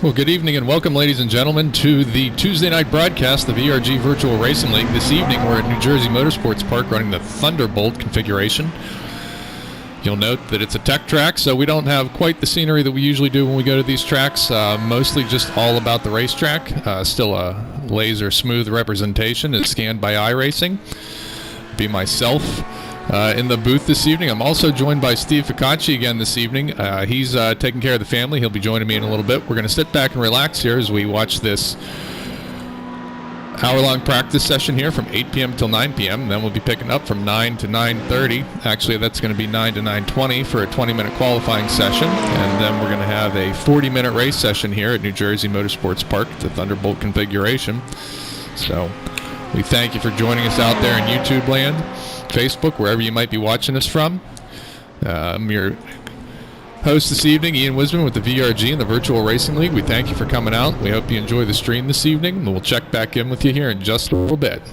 Well, good evening and welcome, ladies and gentlemen, to the Tuesday night broadcast of the VRG Virtual Racing League. This evening, we're at New Jersey Motorsports Park running the Thunderbolt configuration. You'll note that it's a tech track, so we don't have quite the scenery that we usually do when we go to these tracks. Mostly just all about the racetrack. Still a laser smooth representation. It's scanned by iRacing. Be myself in the booth this evening. I'm also joined by Steve Ficacci again this evening. He's taking care of the family. He'll be joining me in a little bit. We're going to sit back and relax here as we watch this hour-long practice session here from 8 p.m. till 9 p.m. Then we'll be picking up from 9 to 9:30. Actually, that's going to be 9 to 9:20 for a 20-minute qualifying session. And then we're going to have a 40-minute race session here at New Jersey Motorsports Park, the Thunderbolt configuration. So we thank you for joining us out there in YouTube land, Facebook, wherever you might be watching us from. I'm your host this evening, Ian Wisman with the VRG and the Virtual Racing League. We thank you for coming out. We hope you enjoy the stream this evening, and we'll check back in with you here in just a little bit.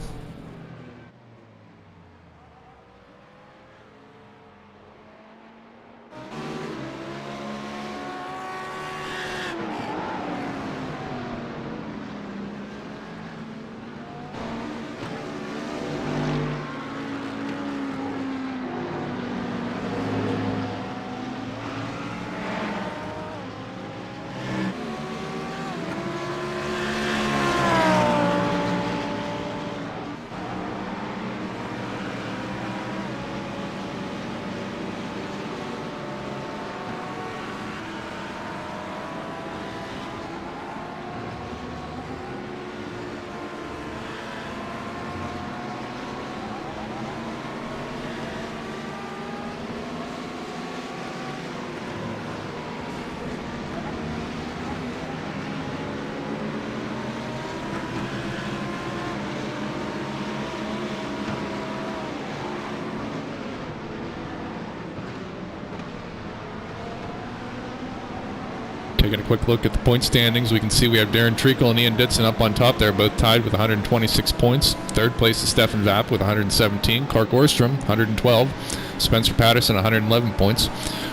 Taking a quick look at the point standings, we can see we have Darren Treacle and Ian Ditson up on top there, both tied with 126 points. Third place is Stefan Vapp with 117. Clark Orstrom, 112. Spencer Patterson, 111 points.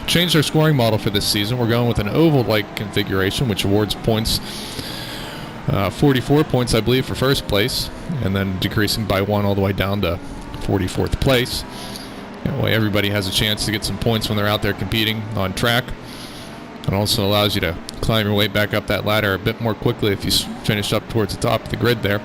Changed our scoring model for this season. We're going with an oval-like configuration, which awards points, 44 points, I believe, for first place, and then decreasing by one all the way down to 44th place. That way everybody has a chance to get some points when they're out there competing on track. It also allows you to climb your way back up that ladder a bit more quickly if you finish up towards the top of the grid there.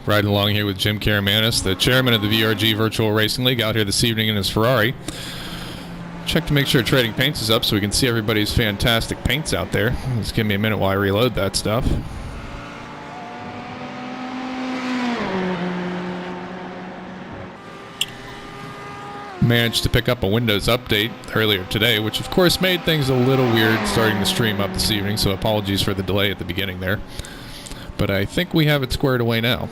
Riding along here with Jim Karamanis, the chairman of the VRG Virtual Racing League, out here this evening in his Ferrari. Check to make sure Trading Paints is up so we can see everybody's fantastic paints out there. Just give me a minute while I reload that stuff. Managed to pick up a Windows update earlier today, which of course made things a little weird starting the stream up this evening, so apologies for the delay at the beginning there. But I think we have it squared away now.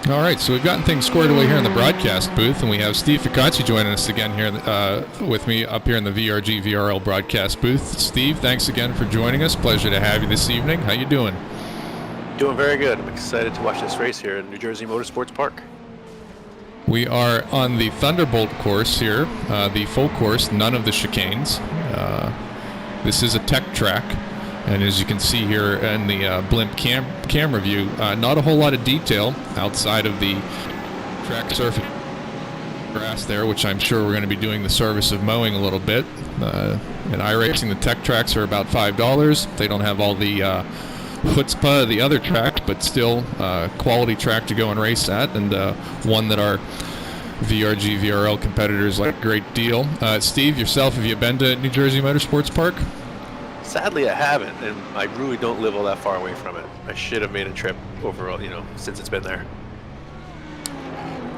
All right, so we've gotten things squared away here in the broadcast booth, and we have Steve Ficacci joining us again here with me up here in the VRG VRL broadcast booth. Steve, thanks again for joining us. Pleasure to have you this evening. How you doing? Doing very good. I'm excited to watch this race here at New Jersey Motorsports Park. We are on the Thunderbolt course here, the full course, none of the chicanes. This is a tech track. And as you can see here in the blimp camera view, not a whole lot of detail outside of the track surface grass there, which I'm sure we're going to be doing the service of mowing a little bit. In iRacing, the tech tracks are about $5. They don't have all the chutzpah of the other tracks, but still quality track to go and race at, and one that our VRG, VRL competitors like a great deal. Steve, yourself, have you been to New Jersey Motorsports Park? Sadly, I haven't, and I really don't live all that far away from it. I should have made a trip overall, since it's been there.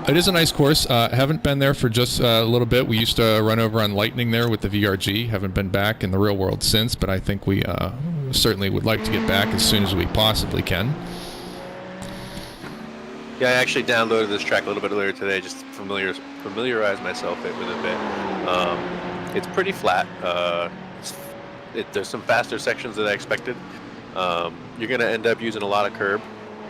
It is a nice course. Haven't been there for just a little bit. We used to run over on Lightning there with the VRG. Haven't been back in the real world since, but I think we certainly would like to get back as soon as we possibly can. Yeah, I actually downloaded this track a little bit earlier today, just to familiarize myself with it a bit. It's pretty flat. There's some faster sections than I expected. You're going to end up using a lot of curb,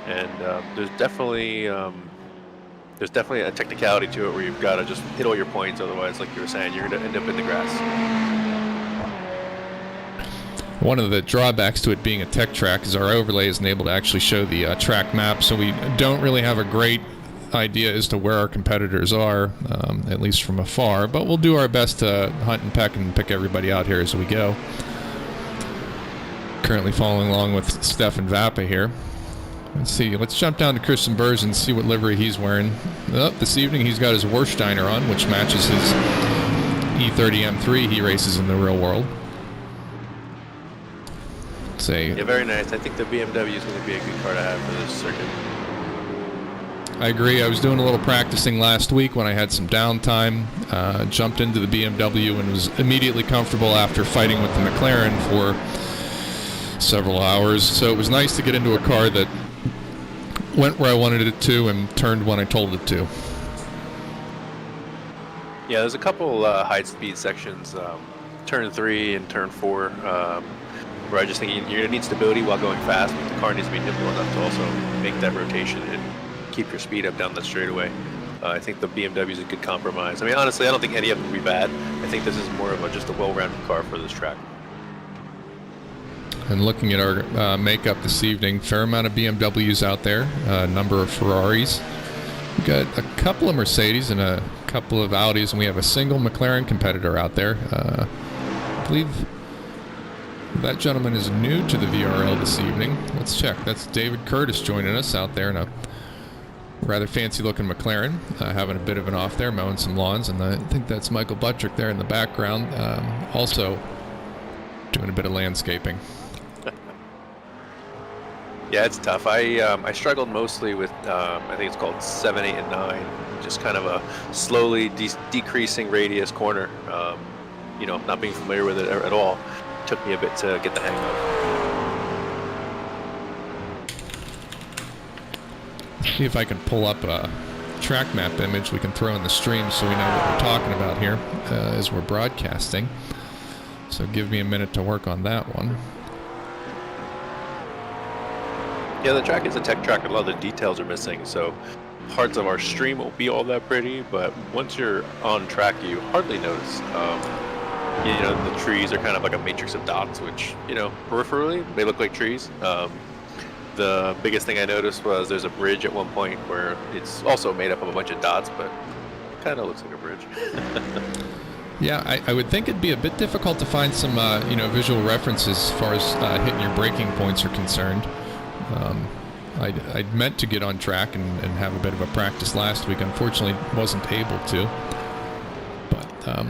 and there's definitely a technicality to it where you've got to just hit all your points. Otherwise, like you were saying, you're going to end up in the grass. One of the drawbacks to it being a tech track is our overlay isn't able to actually show the track map, so we don't really have a great idea as to where our competitors are, at least from afar, but we'll do our best to hunt and peck and pick everybody out here as we go. Currently following along with Stefan Vappa here. Let's see, let's jump down to Christian Burrs and see what livery he's wearing. This evening he's got his Warsteiner on, which matches his E30 M3 he races in the real world. Yeah, very nice. I think the BMW is going to be a good car to have for this circuit. I agree. I was doing a little practicing last week when I had some downtime. Jumped into the BMW and was immediately comfortable after fighting with the McLaren for several hours. So it was nice to get into a car that went where I wanted it to and turned when I told it to. Yeah, there's a couple high-speed sections, turn 3 and turn 4, where I just think you're going to need stability while going fast, but the car needs to be nimble enough to also make that rotation and keep your speed up down that straightaway. I think the BMW is a good compromise. I mean, honestly, I don't think any of them will be bad. I think this is more of just a well-rounded car for this track. And looking at our makeup this evening, fair amount of BMWs out there, a number of Ferraris. We've got a couple of Mercedes and a couple of Audis, and we have a single McLaren competitor out there. I believe that gentleman is new to the VRL this evening. Let's check. That's David Curtis joining us out there in a rather fancy-looking McLaren, having a bit of an off there, mowing some lawns, and I think that's Michael Buttrick there in the background, also doing a bit of landscaping. Yeah, it's tough. I struggled mostly with, I think it's called 7, 8, and 9, just kind of a slowly decreasing radius corner. You know, not being familiar with it at all. Took me a bit to get the hang of. See if I can pull up a track map image we can throw in the stream so we know what we're talking about here as we're broadcasting. So give me a minute to work on that one. Yeah, the track is a tech track. A lot of the details are missing, so parts of our stream won't be all that pretty, but once you're on track, you hardly notice. You know, the trees are kind of like a matrix of dots, which, you know, peripherally, they look like trees. The biggest thing I noticed was there's a bridge at one point where it's also made up of a bunch of dots, but it kind of looks like a bridge. Yeah, I would think it'd be a bit difficult to find some, you know, visual references as far as hitting your braking points are concerned. I'd meant to get on track and have a bit of a practice last week. Unfortunately, wasn't able to. But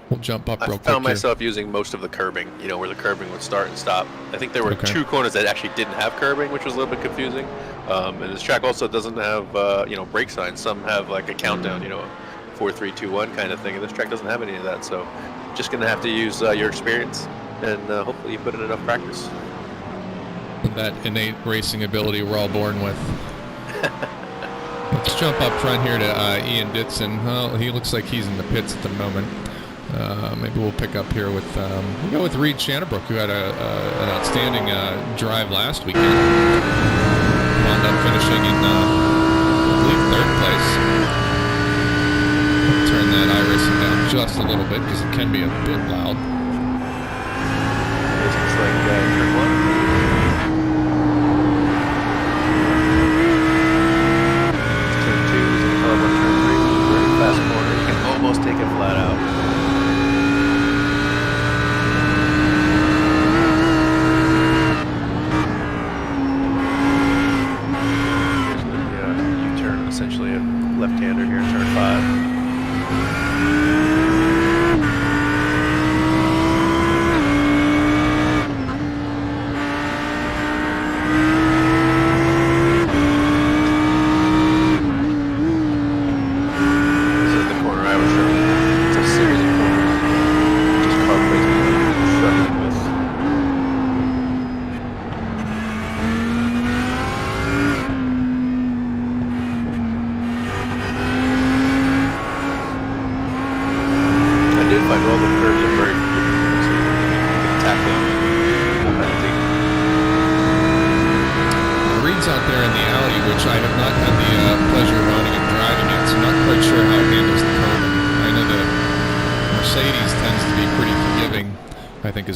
we'll jump up real quick. I found myself using most of the curbing, you know, where the curbing would start and stop. I think there were 2 corners that actually didn't have curbing, which was a little bit confusing. And this track also doesn't have, you know, brake signs. Some have like a countdown, you know, 4, 3, 2, 1 kind of thing. And this track doesn't have any of that. So just going to have to use your experience and hopefully you put in enough practice. That innate racing ability we're all born with. Let's jump up front here to Ian Ditson. Well, he looks like he's in the pits at the moment. Maybe we'll pick up here with we'll go with Reed Shannabrook, who had an outstanding drive last weekend. Wound up finishing in, I believe, 3rd place. I'll turn that iRacing down just a little bit because it can be a bit loud. It looks like turn 1. Fast corner, you can almost take it flat out. Here's the U-turn, essentially a left-hander here in turn 5.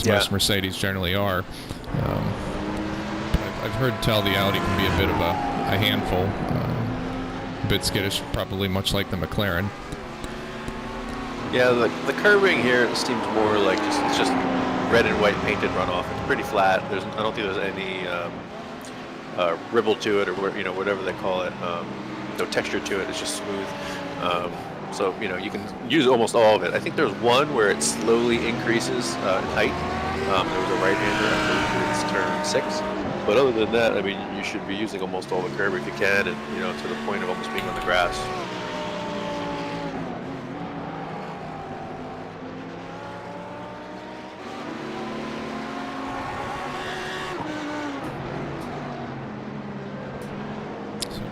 Most Mercedes generally are. But I've heard tell the Audi can be a bit of a handful. a bit skittish, probably much like the McLaren. Yeah, the curbing here seems more like it's just red and white painted runoff. It's pretty flat. I don't think there's any ribble to it, or whatever they call it. No texture to it. It's just smooth. So you can use almost all of it. I think there's one where it slowly increases in height. There was a right-hander, I believe it's turn 6. But other than that, I mean, you should be using almost all the curb if you can, and to the point of almost being on the grass.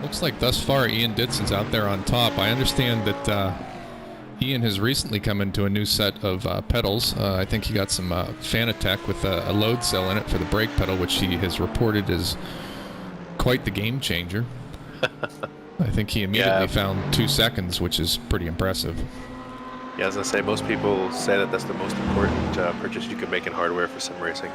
Looks like thus far Ian Ditson's out there on top. I understand that Ian has recently come into a new set of pedals. I think he got some Fanatec with a load cell in it for the brake pedal, which he has reported is quite the game changer. I think he immediately found 2 seconds, which is pretty impressive. Yeah, I was going to say, most people say that that's the most important purchase you can make in hardware for sim racing.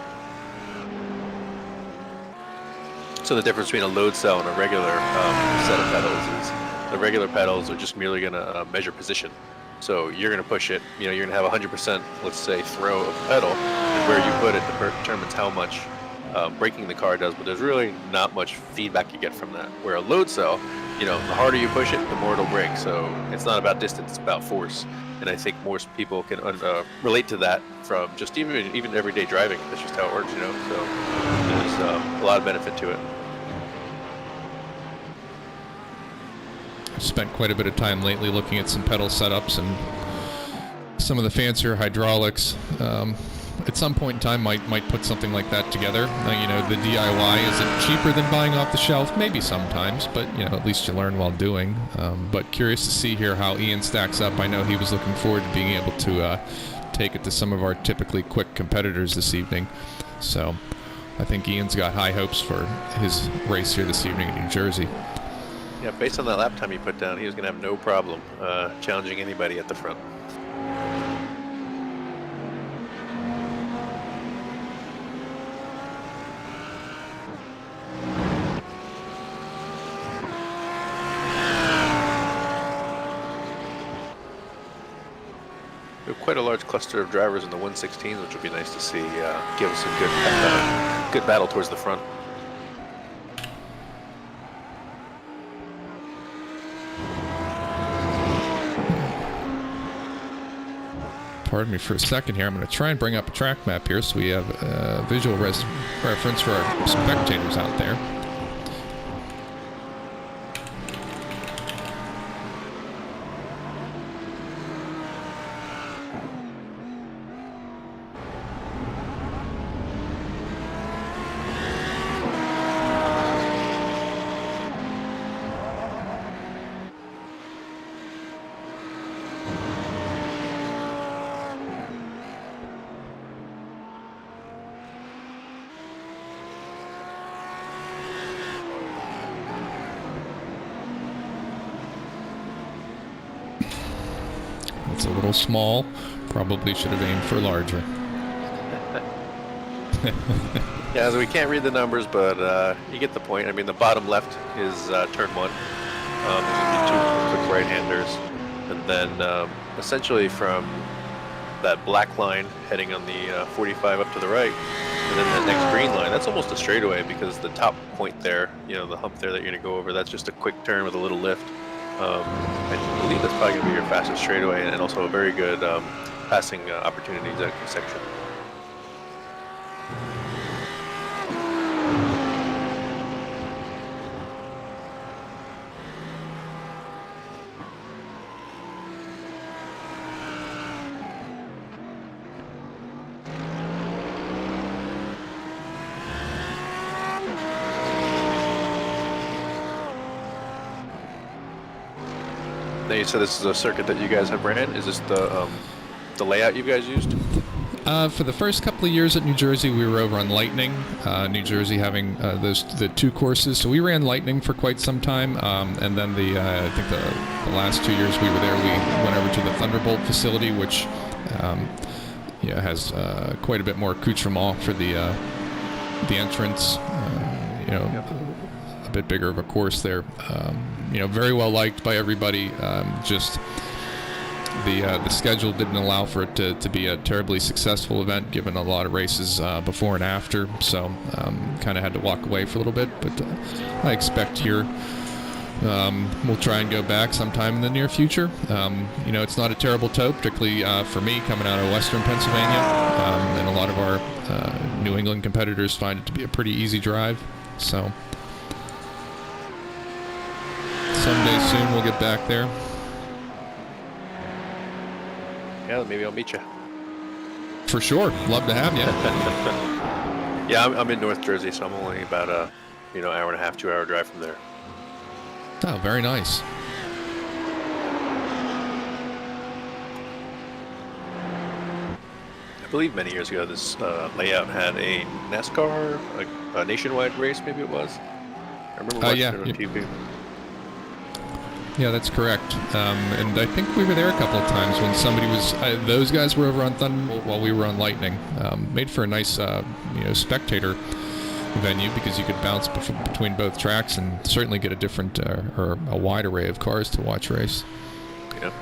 So the difference between a load cell and a regular set of pedals is the regular pedals are just merely going to measure position. So you're going to push it, you're going to have 100%, let's say, throw of the pedal, and where you put it determines how much braking the car does, but there's really not much feedback you get from that. Where a load cell, the harder you push it, the more it'll brake. So it's not about distance, it's about force. And I think most people can relate to that from just even everyday driving. That's just how it works, So there's a lot of benefit to it. I've spent quite a bit of time lately looking at some pedal setups and some of the fancier hydraulics. At some point in time, might put something like that together. The DIY, is it cheaper than buying off the shelf? Maybe sometimes, but at least you learn while doing. But curious to see here how Ian stacks up. I know he was looking forward to being able to take it to some of our typically quick competitors this evening. So I think Ian's got high hopes for his race here this evening in New Jersey. Yeah, based on that lap time he put down, he was going to have no problem challenging anybody at the front. We have quite a large cluster of drivers in the 116s, which would be nice to see. Give us a good battle towards the front. Pardon me for a second here. I'm going to try and bring up a track map here so we have a visual reference for our spectators out there. It's a little small. Probably should have aimed for larger. Yeah, so we can't read the numbers, but you get the point. I mean, the bottom left is turn 1. There's going to be 2 quick right-handers. And then essentially from that black line heading on the 45 up to the right, and then that next green line, that's almost a straightaway because the top point there, the hump there that you're going to go over, that's just a quick turn with a little lift. I believe that's probably going to be your fastest straightaway and also a very good passing opportunities at section. Now you said this is a circuit that you guys have ran. Is this the layout you guys used? For the first couple of years at New Jersey, we were over on Lightning. New Jersey having the 2 courses, so we ran Lightning for quite some time. And then I think the last 2 years we were there, we went over to the Thunderbolt facility, which has quite a bit more accoutrement for the entrance. a bit bigger of a course there. Very well liked by everybody. Just the schedule didn't allow for it to be a terribly successful event, given a lot of races before and after. So kind of had to walk away for a little bit. But I expect here we'll try and go back sometime in the near future. It's not a terrible tow, particularly for me coming out of Western Pennsylvania, and a lot of our New England competitors find it to be a pretty easy drive. So someday soon we'll get back there. Yeah, maybe I'll meet you. For sure. Love to have you. Yeah, I'm in North Jersey, so I'm only about a hour and a half, 2 hour drive from there. Oh, very nice. I believe many years ago this layout had a NASCAR, a nationwide race, maybe it was. I remember watching it on TV. Yeah, that's correct. And I think we were there a couple of times when somebody was... those guys were over on Thunderbolt while we were on Lightning. Made for a nice, spectator venue because you could bounce between both tracks and certainly get a different or a wide array of cars to watch race. Yep.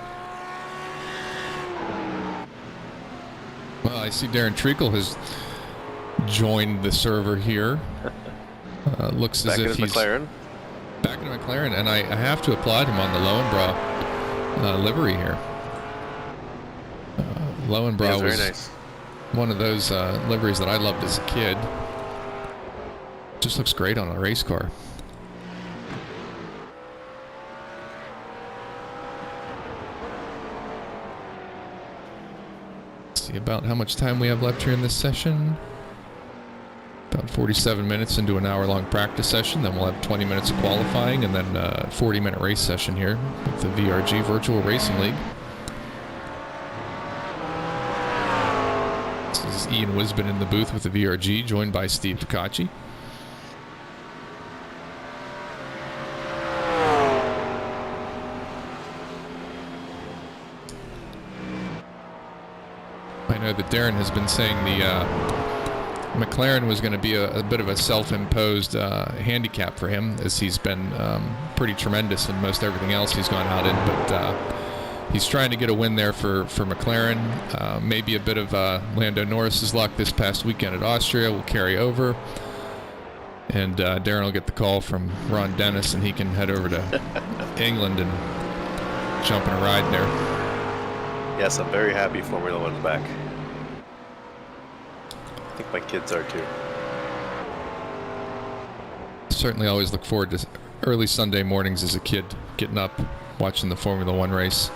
Well, I see Darren Treacle has joined the server here. Looks back as if he's... McLaren. Back in a McLaren, and I have to applaud him on the Lowenbrow livery here. Lowenbrow was nice. One of those liveries that I loved as a kid. Just looks great on a race car. Let's see about how much time we have left here in this session. About 47 minutes into an hour-long practice session. Then we'll have 20 minutes of qualifying and then a 40-minute race session here with the VRG Virtual Racing League. This is Ian Wisbon in the booth with the VRG, joined by Steve Picacci. I know that Darren has been saying the McLaren was going to be a bit of a self-imposed handicap for him, as he's been pretty tremendous in most everything else he's gone out in. But he's trying to get a win there for McLaren. Maybe a bit of Lando Norris's luck this past weekend at Austria will carry over. And Darren will get the call from Ron Dennis, and he can head over to England and jump in a ride there. Yes, I'm very happy Formula One's back. I think my kids are too. Certainly always look forward to early Sunday mornings as a kid, getting up, watching the Formula One race.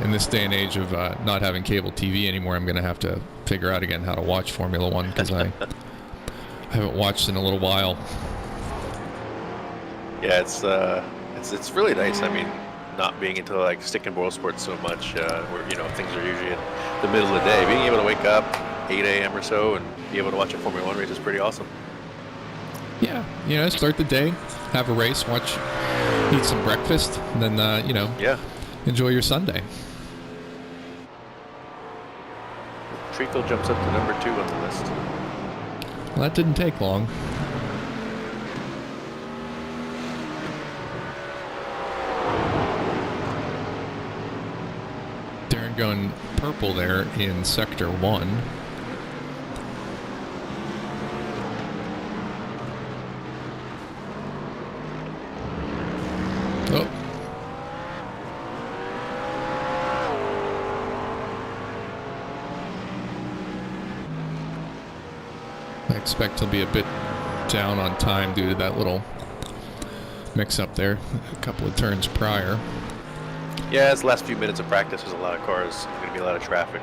In this day and age of not having cable TV anymore, I'm going to have to figure out again how to watch Formula One, because I haven't watched in a little while. Yeah, it's really nice. I mean, not being into like stick and ball sports so much, where things are usually in the middle of the day. Being able to wake up 8 a.m. or so and be able to watch a Formula One race is pretty awesome. Yeah, start the day, have a race, eat some breakfast, and then enjoy your Sunday. Treacle jumps up to number 2 on the list. Well, that didn't take long. Darren going purple there in Sector 1. Oh. I expect he'll be a bit down on time due to that little mix-up there a couple of turns prior. Yeah, it's the last few minutes of practice. There's a lot of cars. There's going to be a lot of traffic.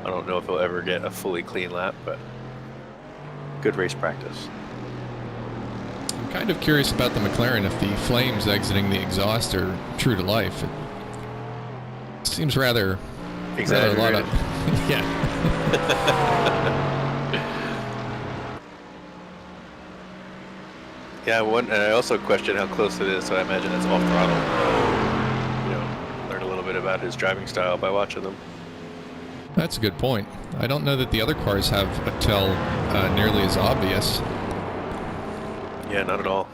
I don't know if he'll ever get a fully clean lap, but good race practice. I'm kind of curious about the McLaren, if the flames exiting the exhaust are true to life. It seems rather exaggerated. A lot of, yeah. Yeah, and I also question how close it is, so I imagine it's off throttle. Learn a little bit about his driving style by watching them. That's a good point. I don't know that the other cars have a tell nearly as obvious. Yeah, not at all.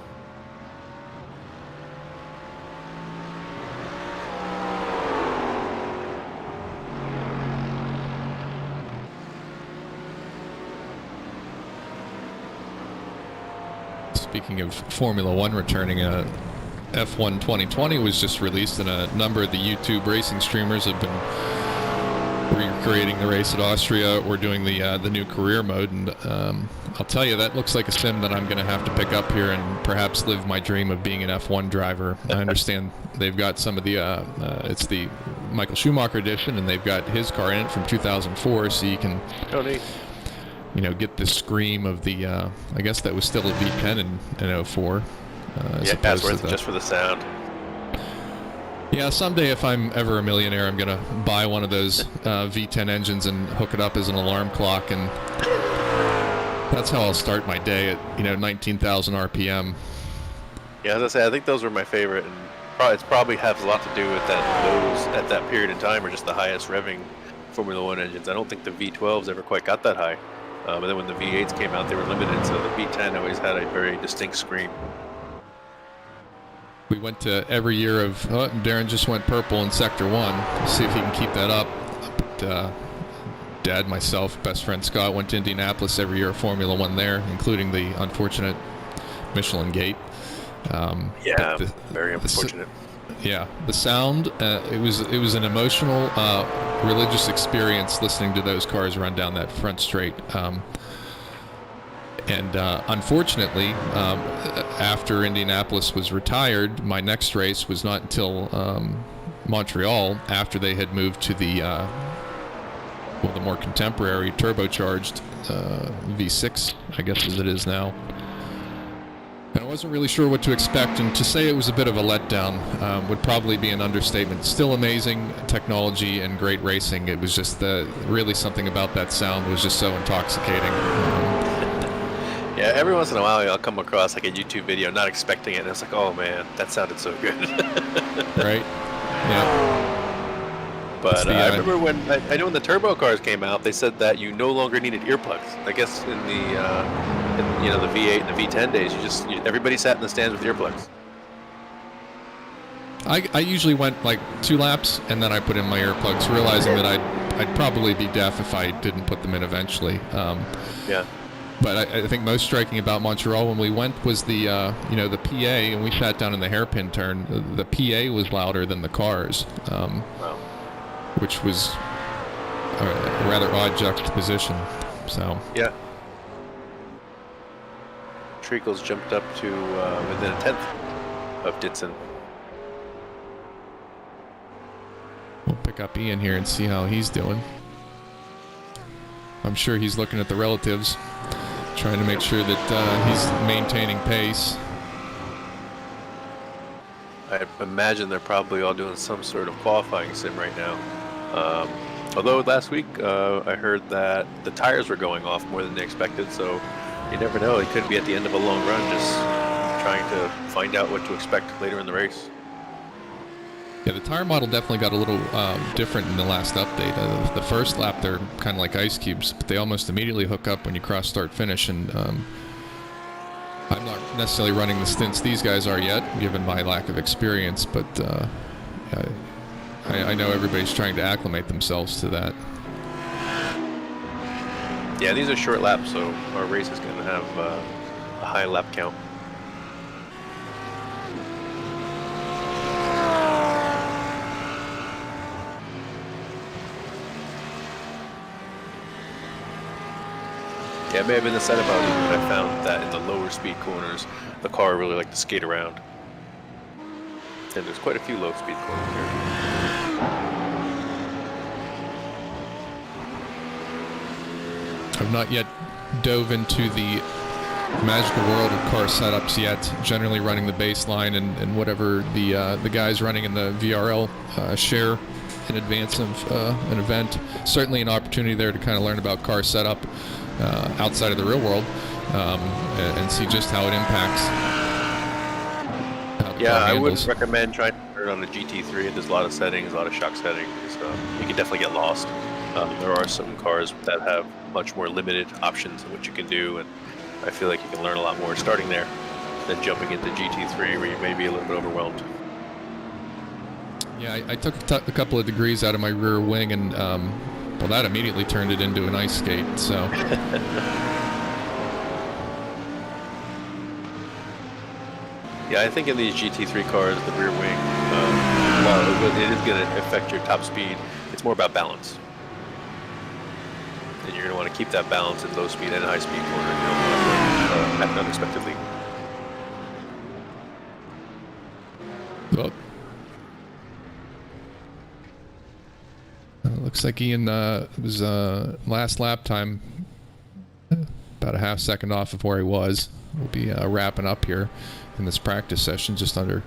Speaking of Formula One returning, F1 2020 was just released, and a number of the YouTube racing streamers have been recreating the race at Austria or doing the new career mode. And I'll tell you, that looks like a sim that I'm going to have to pick up here and perhaps live my dream of being an F1 driver. I understand they've got some of the it's the Michael Schumacher edition, and they've got his car in it from 2004, so you can get the scream of the I guess that was still a V10 in 04. Yeah, that's worth it just for the sound. Yeah, someday if I'm ever a millionaire, I'm gonna buy one of those V10 engines and hook it up as an alarm clock, and that's how I'll start my day at 19,000 RPM. Yeah, as I say, I think those were my favorite, and it probably has a lot to do with that those at that period in time are just the highest revving Formula One engines. I don't think the V12s ever quite got that high, but then when the V8s came out, they were limited, so the V10 always had a very distinct scream. We went to every year of Darren just went purple in Sector 1. See if he can keep that up. But, Dad, myself, best friend Scott went to Indianapolis every year of Formula One there, including the unfortunate Michelin Gate. Yeah, very unfortunate. The sound. It was an emotional, religious experience listening to those cars run down that front straight. And unfortunately, after Indianapolis was retired, my next race was not until Montreal, after they had moved to the more contemporary turbocharged V6, I guess as it is now. And I wasn't really sure what to expect, and to say it was a bit of a letdown would probably be an understatement. Still amazing technology and great racing. It was just really something about that sound was just so intoxicating. Yeah, every once in a while I'll come across like a YouTube video, not expecting it, and it's like, oh man, that sounded so good. Right? Yeah. But I remember when I know when the turbo cars came out, they said that you no longer needed earplugs. I guess in the the V8 and the V10 days, everybody sat in the stands with earplugs. I usually went like 2 laps and then I put in my earplugs, realizing that I'd probably be deaf if I didn't put them in eventually. Yeah. But I think most striking about Montreal when we went was the the PA, and we sat down in the hairpin turn. The PA was louder than the cars, Wow. which was a rather odd juxtaposition. So Yeah. Treacle's jumped up to within a 10th of Ditson. we'll pick up Ian here and see how he's doing. I'm sure he's looking at the relatives, trying to make sure that he's maintaining pace. I imagine they're probably all doing some sort of qualifying sim right now. Although last week I heard that the tires were going off more than they expected, so you never know. It could be at the end of a long run, just trying to find out what to expect later in the race. Yeah, the tire model definitely got a little different in the last update. The first lap, they're kind of like ice cubes, but they almost immediately hook up when you cross start-finish, and I'm not necessarily running the stints these guys are yet, given my lack of experience, but I know everybody's trying to acclimate themselves to that. Yeah, these are short laps, so our race is going to have a high lap count. Yeah, it may have been the setup out here, but I found that in the lower speed corners, the car really liked to skate around. And there's quite a few low speed corners here. I've not yet dove into the magical world of car setups yet. Generally running the baseline and whatever the guys running in the VRL share in advance of an event. Certainly an opportunity there to kind of learn about car setup outside of the real world and see just how it impacts. Yeah, I would recommend trying to learn on a GT3. There's a lot of settings, a lot of shock settings. You can definitely get lost. There are some cars that have much more limited options in what you can do, and I feel like you can learn a lot more starting there. than jumping into GT3 where you may be a little bit overwhelmed. Yeah, I took a couple of degrees out of my rear wing, and well, that immediately turned it into an ice skate. So. Yeah, I think in these GT3 cars, the rear wing, while it is going to affect your top speed, it's more about balance. And you're going to want to keep that balance in low speed and high speed corner. You don't want to happen unexpectedly. Well, looks like Ian was last lap time about a half second off of where he was. We'll be wrapping up here in this practice session, just under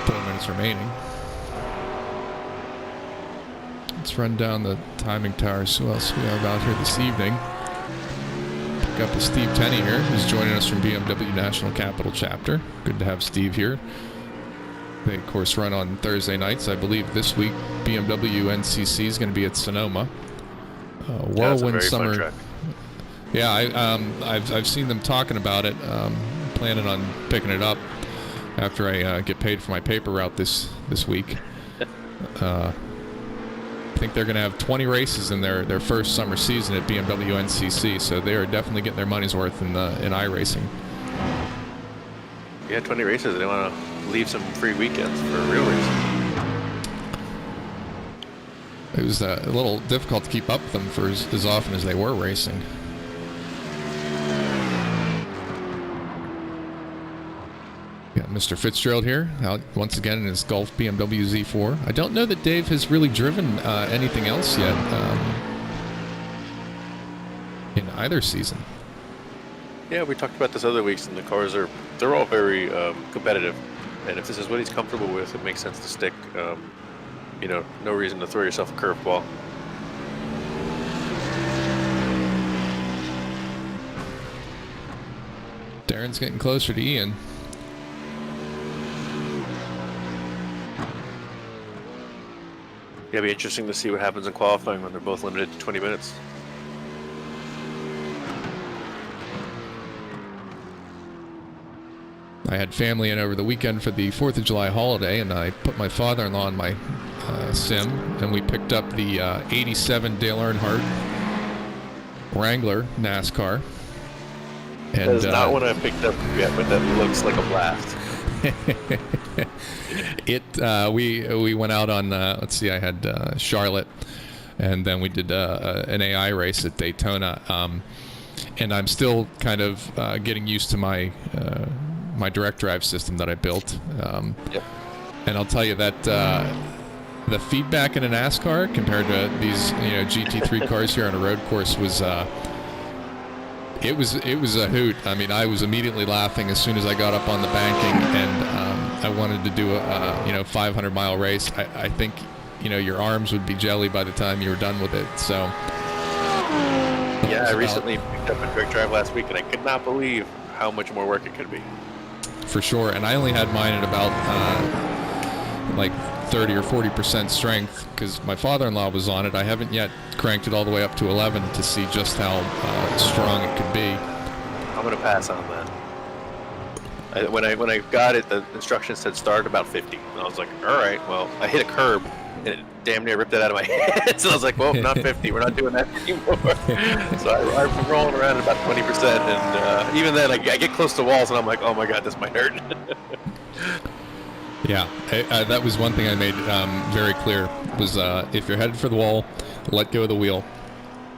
4 minutes remaining. Let's run down the timing towers. Who else we have out here this evening? Pick up with Steve Tenney here, who's joining us from BMW National Capital Chapter. Good to have Steve here. They, of course, run on Thursday nights. I believe this week BMW NCC is going to be at Sonoma. Whirlwind summer. Yeah, I've seen them talking about it. Planning on picking it up after I get paid for my paper route this week. I think they're going to have 20 races in their first summer season at BMW NCC, so they are definitely getting their money's worth in iRacing. Yeah, 20 races. They want to leave some free weekends for real racing. It was a little difficult to keep up with them for as often as they were racing. Got Mr. Fitzgerald here, out once again in his Golf BMW Z4. I don't know that Dave has really driven anything else yet in either season. Yeah, we talked about this other weeks, and the cars they're all very competitive. And if this is what he's comfortable with, it makes sense to stick. You know, no reason to throw yourself a curveball. Darren's getting closer to Ian. Yeah, it'll be interesting to see what happens in qualifying when they're both limited to 20 minutes. I had family in over the weekend for the 4th of July holiday, and I put my father-in-law in my sim, and we picked up the 87 Dale Earnhardt Wrangler NASCAR. And, that is not one I picked up yet, but that looks like a blast. We went out on, let's see, I had Charlotte, and then we did an AI race at Daytona, and I'm still kind of getting used to my direct drive system that I built. Yep. And I'll tell you that the feedback in a NASCAR compared to these GT3 cars here on a road course was it was a hoot. I mean, I was immediately laughing as soon as I got up on the banking, and I wanted to do a 500-mile race. I think your arms would be jelly by the time you were done with it. So yeah, I recently picked up a direct drive last week, and I could not believe how much more work it could be. For sure, and I only had mine at about like 30 or 40% strength because my father-in-law was on it. I haven't yet cranked it all the way up to 11 to see just how strong it could be. I'm gonna pass on that. When I got it, the instructions said start about 50, and I was like, all right. Well, I hit a curb, and it damn near ripped it out of my head. So I was like, well, not 50. We're not doing that anymore. So I'm rolling around at about 20%, and even then, I get close to walls, and I'm like, oh my god, this might hurt. Yeah, that was one thing I made very clear was if you're headed for the wall, let go of the wheel.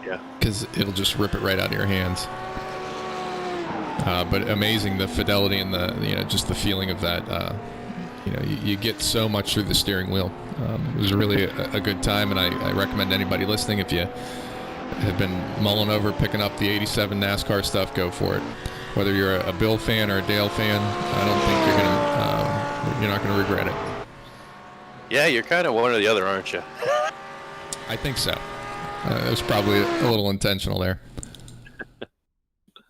Yeah. Because it'll just rip it right out of your hands. But amazing the fidelity and the just the feeling of that. You get so much through the steering wheel. It was really a good time, and I recommend anybody listening, if you have been mulling over picking up the 87 NASCAR stuff, go for it. Whether you're a Bill fan or a Dale fan, I don't think you're not gonna regret it. Yeah, you're kind of one or the other, aren't you? I think so. It was probably a little intentional there.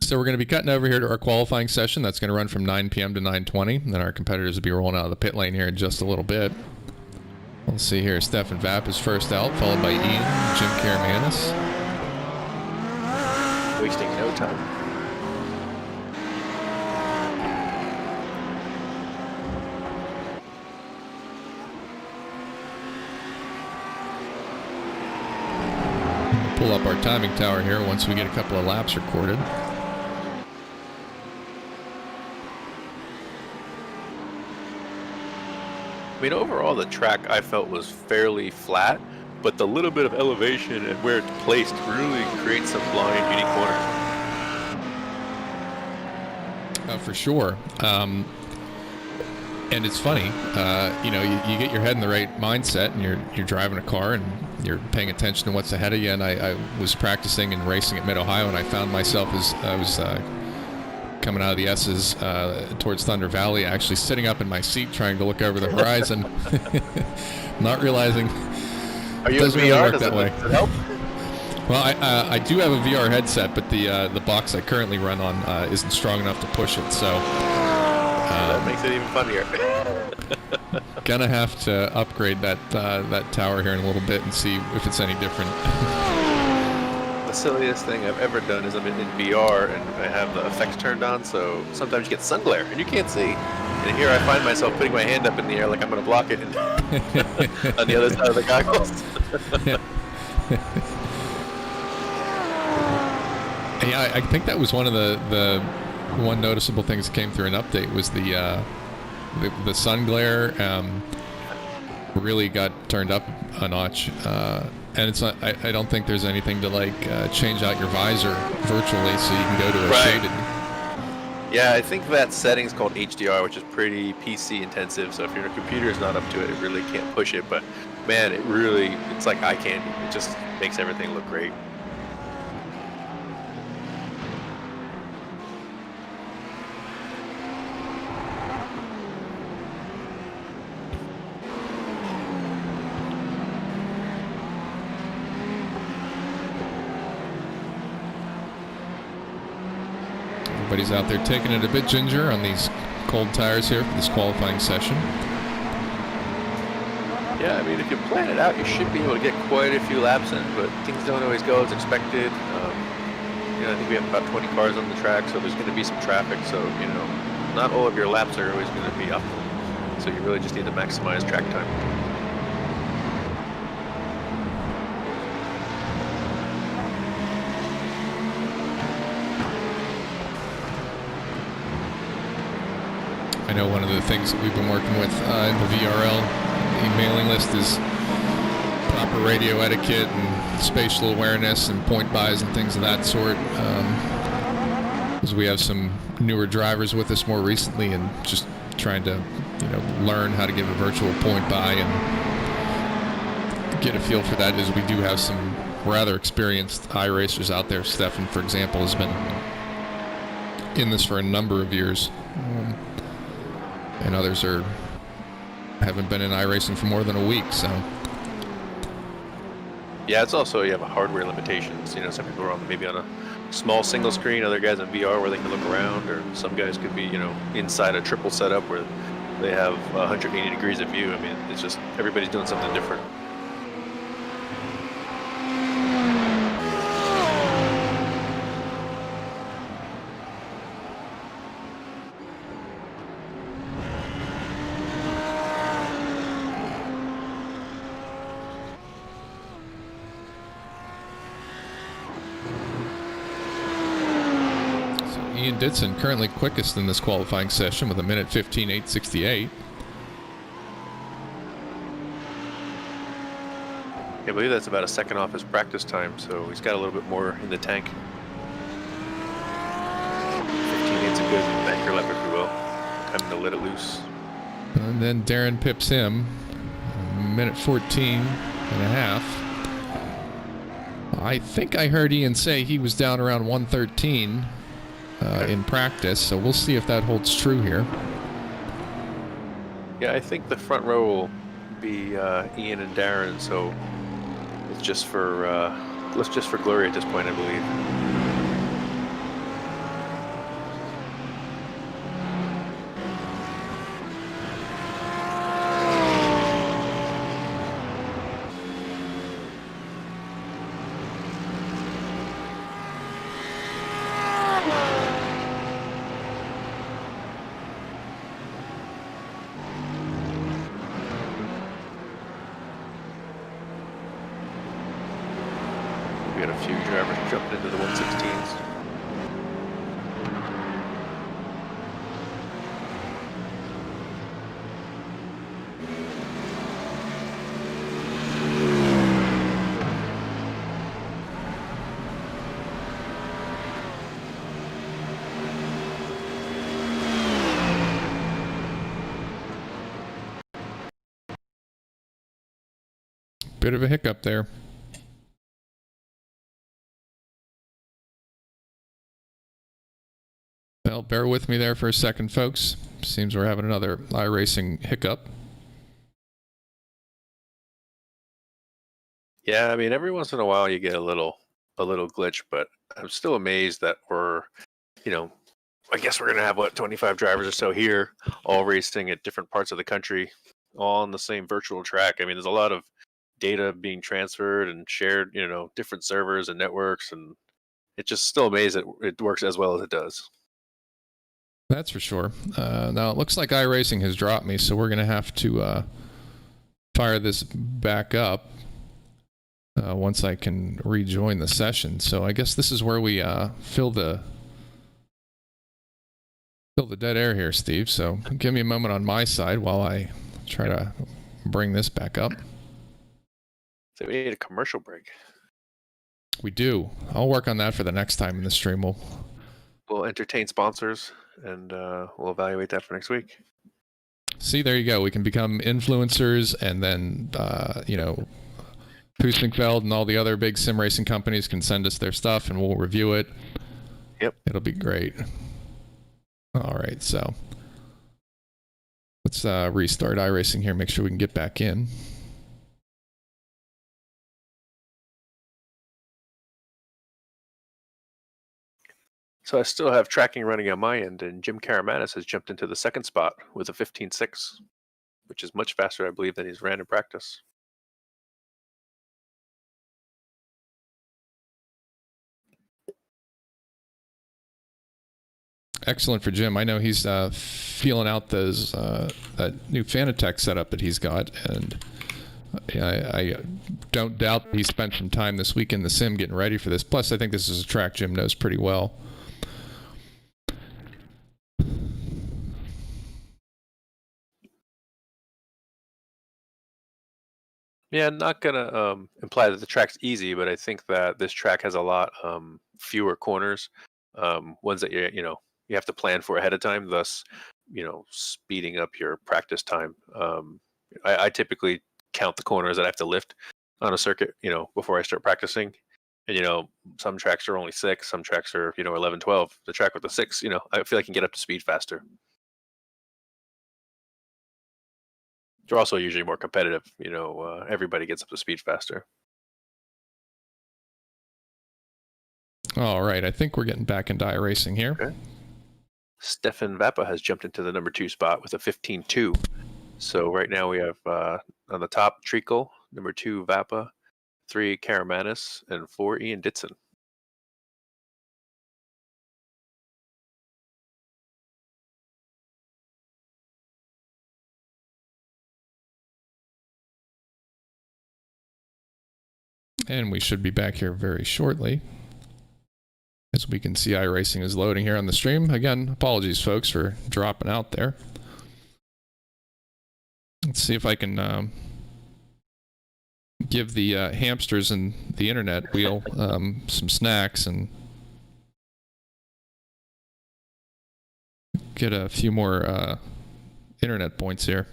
So we're going to be cutting over here to our qualifying session. That's going to run from 9 p.m. to 9:20. And then our competitors will be rolling out of the pit lane here in just a little bit. We'll see here. Stefan Vapp is first out, followed by Ian, Jim Karamanis. Wasting no time. pull up our timing tower here once we get a couple of laps recorded. I mean, overall, the track I felt was fairly flat, but the little bit of elevation and where it's placed really creates some blind, unique corners. For sure. And it's funny, you know, you get your head in the right mindset, and you're driving a car, and you're paying attention to what's ahead of you. And I was practicing and racing at Mid-Ohio, and I found myself as I was coming out of the S's towards Thunder Valley, actually sitting up in my seat trying to look over the horizon, not realizing Are you it doesn't in really VR? work that way. Does it help? Well, I do have a VR headset, but the box I currently run on isn't strong enough to push it, so that makes it even funnier. Gonna have to upgrade that tower here in a little bit and see if it's any different. The silliest thing I've ever done is I'm in VR and I have the effects turned on, so sometimes you get sun glare and you can't see. And here I find myself putting my hand up in the air like I'm going to block it, and on the other side of the goggles. Yeah, I think that was one of the one noticeable things that came through an update was the sun glare really got turned up a notch. And it's not, I don't think there's anything to like change out your visor virtually so you can go to a shaded. Yeah, I think that setting's called HDR, which is pretty PC intensive. So if your computer is not up to it, it really can't push it. But man, it's like eye candy. It just makes everything look great. Everybody's out there taking it a bit ginger on these cold tires here for this qualifying session. Yeah, I mean, if you plan it out, you should be able to get quite a few laps in, but things don't always go as expected. You know, I think we have about 20 cars on the track, so there's going to be some traffic, so, you know, not all of your laps are always going to be up. So you really just need to maximize track time. I know one of the things that we've been working with in the VRL, the mailing list, is proper radio etiquette and spatial awareness and point buys and things of that sort. Because we have some newer drivers with us more recently, and just trying to, you know, learn how to give a virtual point buy and get a feel for that. As we do have some rather experienced iRacers out there. Stefan, for example, has been in this for a number of years. And others haven't been in iRacing for more than a week, so. Yeah, it's also, you have hardware limitations. You know, some people are maybe on a small single screen, other guys on VR where they can look around, or some guys could be, you know, inside a triple setup where they have 180 degrees of view. I mean, it's just, everybody's doing something different. Ian Ditson currently quickest in this qualifying session with 1:15.868. I believe that's about a second off his practice time, so he's got a little bit more in the tank. 15.8's a good anchor lap, if you will. Time to let it loose. And then Darren pips him, 1:14.5. I think I heard Ian say he was down around 1:13 in practice, so we'll see if that holds true here. Yeah, I think the front row will be Ian and Darren, so it's just for glory at this point, I believe. We got a few drivers jumping into the 116s. Bit of a hiccup there. Well, bear with me there for a second, folks. Seems we're having another iRacing hiccup. Yeah, I mean, every once in a while you get a little glitch, but I'm still amazed that we're, you know, I guess we're gonna have what 25 drivers or so here, all racing at different parts of the country, all on the same virtual track. I mean, there's a lot of data being transferred and shared, different servers and networks, and it's just still amazed that it works as well as it does. That's for sure. Now, it looks like iRacing has dropped me, so we're going to have to fire this back up once I can rejoin the session. So I guess this is where we fill the dead air here, Steve. So give me a moment on my side while I try to bring this back up. So we need a commercial break. We do. I'll work on that for the next time in the stream. We'll entertain sponsors, and we'll evaluate that for next week. See, there you go. We can become influencers, and then, Pusenfeld and all the other big sim racing companies can send us their stuff, and we'll review it. Yep. It'll be great. All right, so let's restart iRacing here, make sure we can get back in. So I still have tracking running on my end, and Jim Karamanis has jumped into the second spot with a 15.6, which is much faster, I believe, than he's ran in practice. Excellent for Jim. I know he's feeling out those that new Fanatec setup that he's got, and I don't doubt he spent some time this week in the sim getting ready for this. Plus, I think this is a track Jim knows pretty well. Yeah, I'm not gonna imply that the track's easy, but I think that this track has a lot fewer corners, ones that you have to plan for ahead of time, thus speeding up your practice time. I typically count the corners that I have to lift on a circuit, before I start practicing. And some tracks are only 6, some tracks are 11, 12. The track with the 6, I feel I can get up to speed faster. They're also usually more competitive. Everybody gets up to speed faster. All right, I think we're getting back into iRacing here. Okay. Stefan Vappa has jumped into the number 2 spot with a 15.2. So right now we have on the top Treacle, number 2 Vappa, 3 Karamanis, and 4 Ian Ditson. And we should be back here very shortly. As we can see, iRacing is loading here on the stream. Again, apologies, folks, for dropping out there. Let's see if I can give the hamsters and the internet wheel some snacks and get a few more internet points here.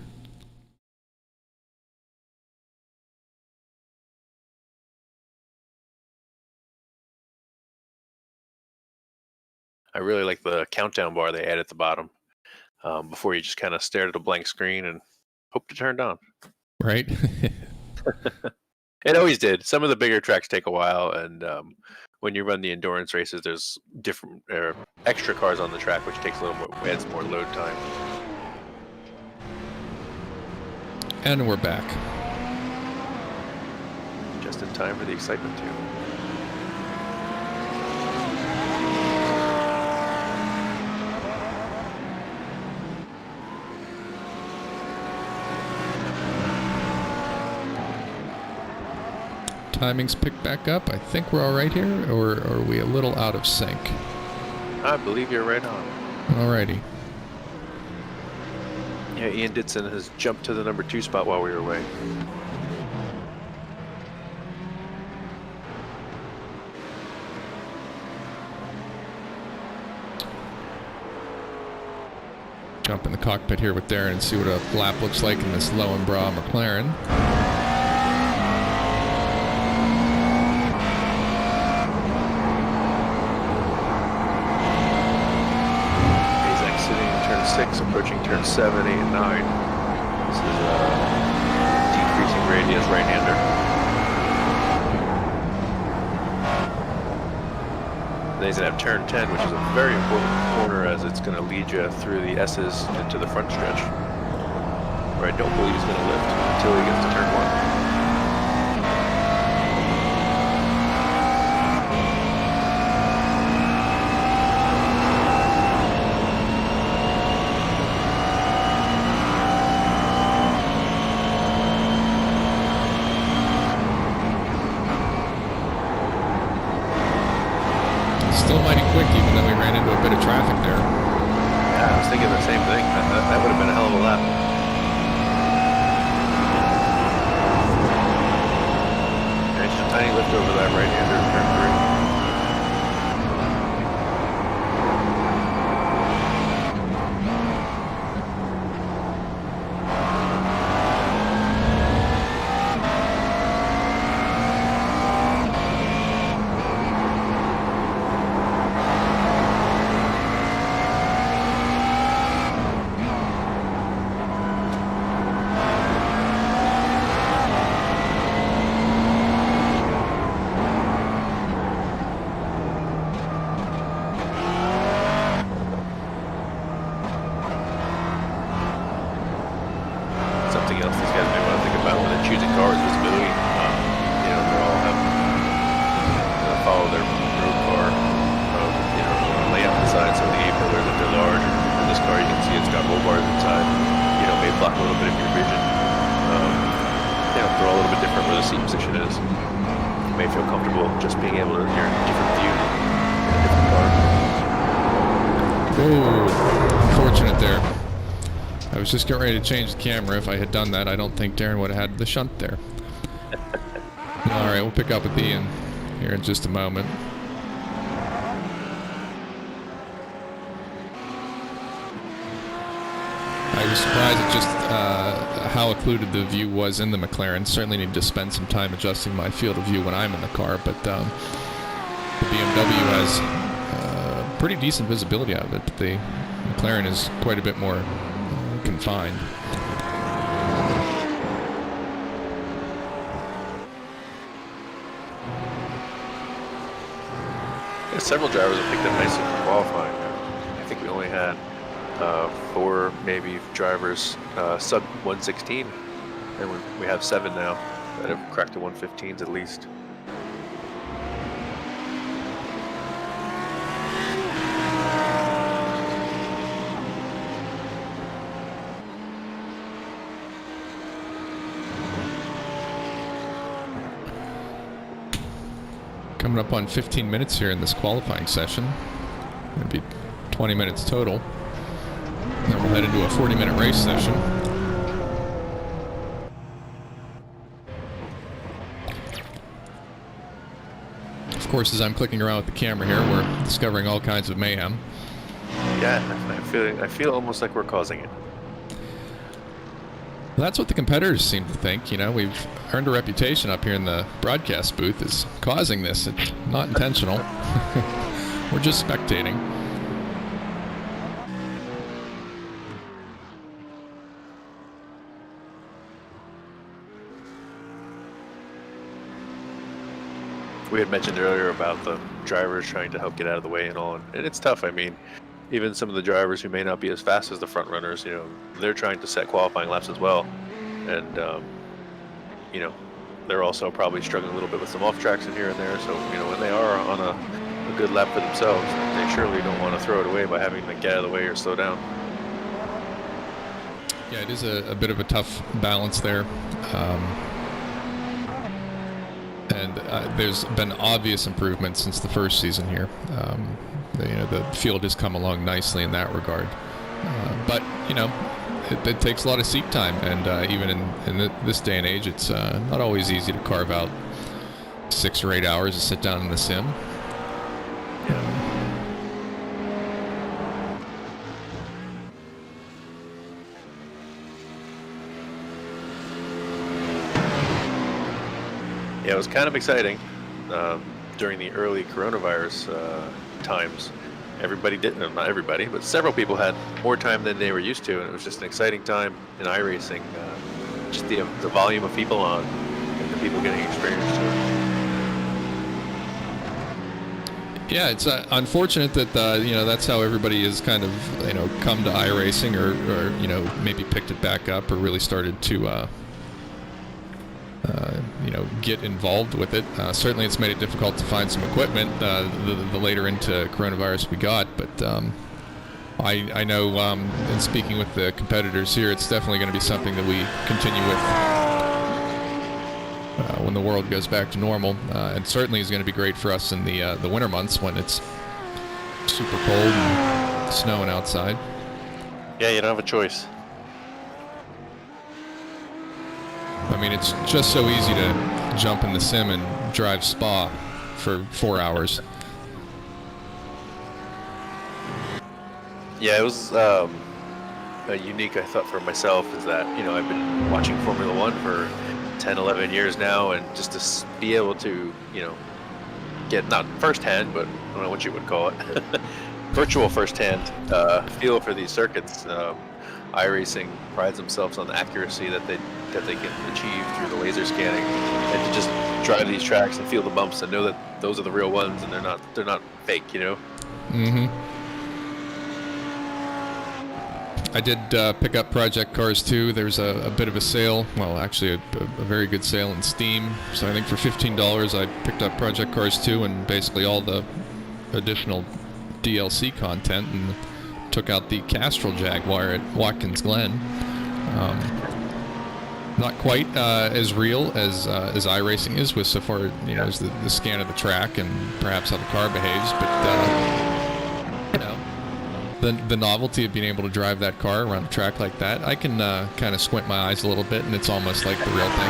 I really like the countdown bar they add at the bottom before you just kind of stare at a blank screen and hope to turn it on. Right? It always did. Some of the bigger tracks take a while, and when you run the endurance races, there's different extra cars on the track, which takes a little more, adds more load time. And we're back. Just in time for the excitement too. timings pick back up. I think we're all right here, or are we a little out of sync? I believe you're right on. Alrighty. Yeah, Ian Ditson has jumped to the number 2 spot while we were away. Jump in the cockpit here with Darren and see what a lap looks like in this Lowenbra McLaren. He's exiting turn 6, approaching turn 7, 8, and 9. This is a decreasing radius right-hander. Then he's going to have turn 10, which is a very important corner as it's going to lead you through the S's into the front stretch. Where I don't believe he's going to lift until he gets to turn 1. Still mighty quick, even though we ran into a bit of traffic there. Yeah, I was thinking the same thing. That would have been a hell of a lap. Yeah, just a tiny lift over that right-hander in turn 3. Something else these guys may want to think about when they're choosing cars, visibility. They all have follow their road car. Lay out the side so the A-pillars, if they're large. In this car, you can see it's got roll bars inside. May block a little bit of your vision. They're all a little bit different where the seat position is. You may feel comfortable just being able to hear a different view in a different car. Oh, unfortunate there. I was just getting ready to change the camera. If I had done that, I don't think Darren would have had the shunt there. Alright, we'll pick up with Ian here in just a moment. I was surprised at just how occluded the view was in the McLaren. Certainly need to spend some time adjusting my field of view when I'm in the car, but the BMW has pretty decent visibility out of it. The McLaren is quite a bit more confined. Yeah, several drivers have picked up nicely for qualifying. I think we only had 4 maybe drivers sub 116, and we have 7 now that have cracked the 115s at least. Coming up on 15 minutes here in this qualifying session. It'll be 20 minutes total. Then we'll head into a 40-minute race session. Of course, as I'm clicking around with the camera here, we're discovering all kinds of mayhem. Yeah, I feel almost like we're causing it. Well, that's what the competitors seem to think. We've earned a reputation up here in the broadcast booth as causing this. It's not intentional. We're just spectating. We had mentioned earlier about the drivers trying to help get out of the way and all, and it's tough. I mean, even some of the drivers who may not be as fast as the front runners, they're trying to set qualifying laps as well, and they're also probably struggling a little bit with some off tracks in here and there. So when they are on a good lap for themselves, they surely don't want to throw it away by having to get out of the way or slow down. Yeah, it is a bit of a tough balance there. and there's been obvious improvement since the first season here. The field has come along nicely in that regard, but it takes a lot of seat time, and even in this day and age, it's not always easy to carve out 6 or 8 hours to sit down in the sim. Yeah, it was kind of exciting during the early coronavirus times. Everybody did, not everybody, but several people had more time than they were used to, and it was just an exciting time in iRacing. Just the volume of people on, and the people getting experience to it. Yeah, it's unfortunate that that's how everybody has kind of come to iRacing, or maybe picked it back up, or really started to get involved with it. Certainly, it's made it difficult to find some equipment the later into coronavirus we got, but I know in speaking with the competitors here, it's definitely going to be something that we continue with when the world goes back to normal, and certainly is going to be great for us in the winter months when it's super cold and snowing outside. Yeah, you don't have a choice. I mean, it's just so easy to jump in the sim and drive Spa for 4 hours. Yeah, it was unique, I thought, for myself, is that, I've been watching Formula One for 10, 11 years now, and just to be able to, get not firsthand, but I don't know what you would call it, virtual firsthand feel for these circuits. iRacing prides themselves on the accuracy that they can achieve through the laser scanning, and to just drive these tracks and feel the bumps and know that those are the real ones and they're not fake, Mm-hmm. I did pick up Project Cars 2. There's a bit of a sale, well, actually a very good sale in Steam. So I think for $15 I picked up Project Cars 2 and basically all the additional DLC content, and took out the Castrol Jaguar at Watkins Glen. Not quite as real as iRacing is, with so far as the scan of the track and perhaps how the car behaves, but the novelty of being able to drive that car around the track like that, I can kind of squint my eyes a little bit, and it's almost like the real thing.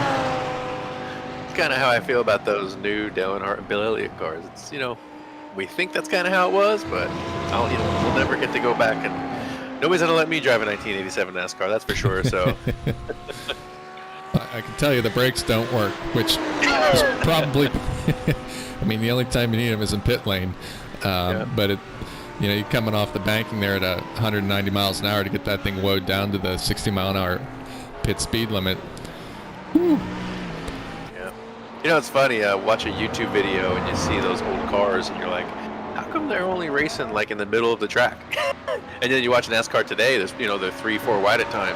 It's kind of how I feel about those new Dale Earnhardt and Bill Elliott cars. It's we think that's kind of how it was, but we'll never get to go back, and nobody's gonna let me drive a 1987 NASCAR, that's for sure. So I can tell you the brakes don't work, which is probably I mean, the only time you need them is in pit lane, but you're coming off the banking there at 190 miles an hour to get that thing woed down to the 60 mile an hour pit speed limit. Whew. It's funny, watch a YouTube video and you see those old cars and you're like, how come they're only racing like in the middle of the track? And then you watch NASCAR today, there's they're 3-4 wide at time,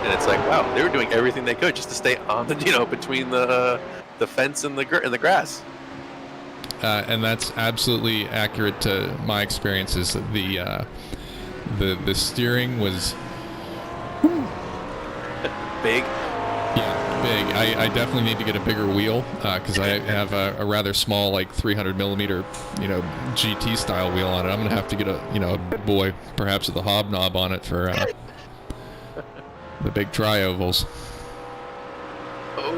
and it's like, wow, they were doing everything they could just to stay on the between the fence and the grass. And that's absolutely accurate to my experiences. The steering was big. Yeah, big. I definitely need to get a bigger wheel because I have a rather small, like 300 millimeter, GT style wheel on it. I'm gonna have to get a big boy, perhaps with a hobnob on it for the big tri-ovals. Oh,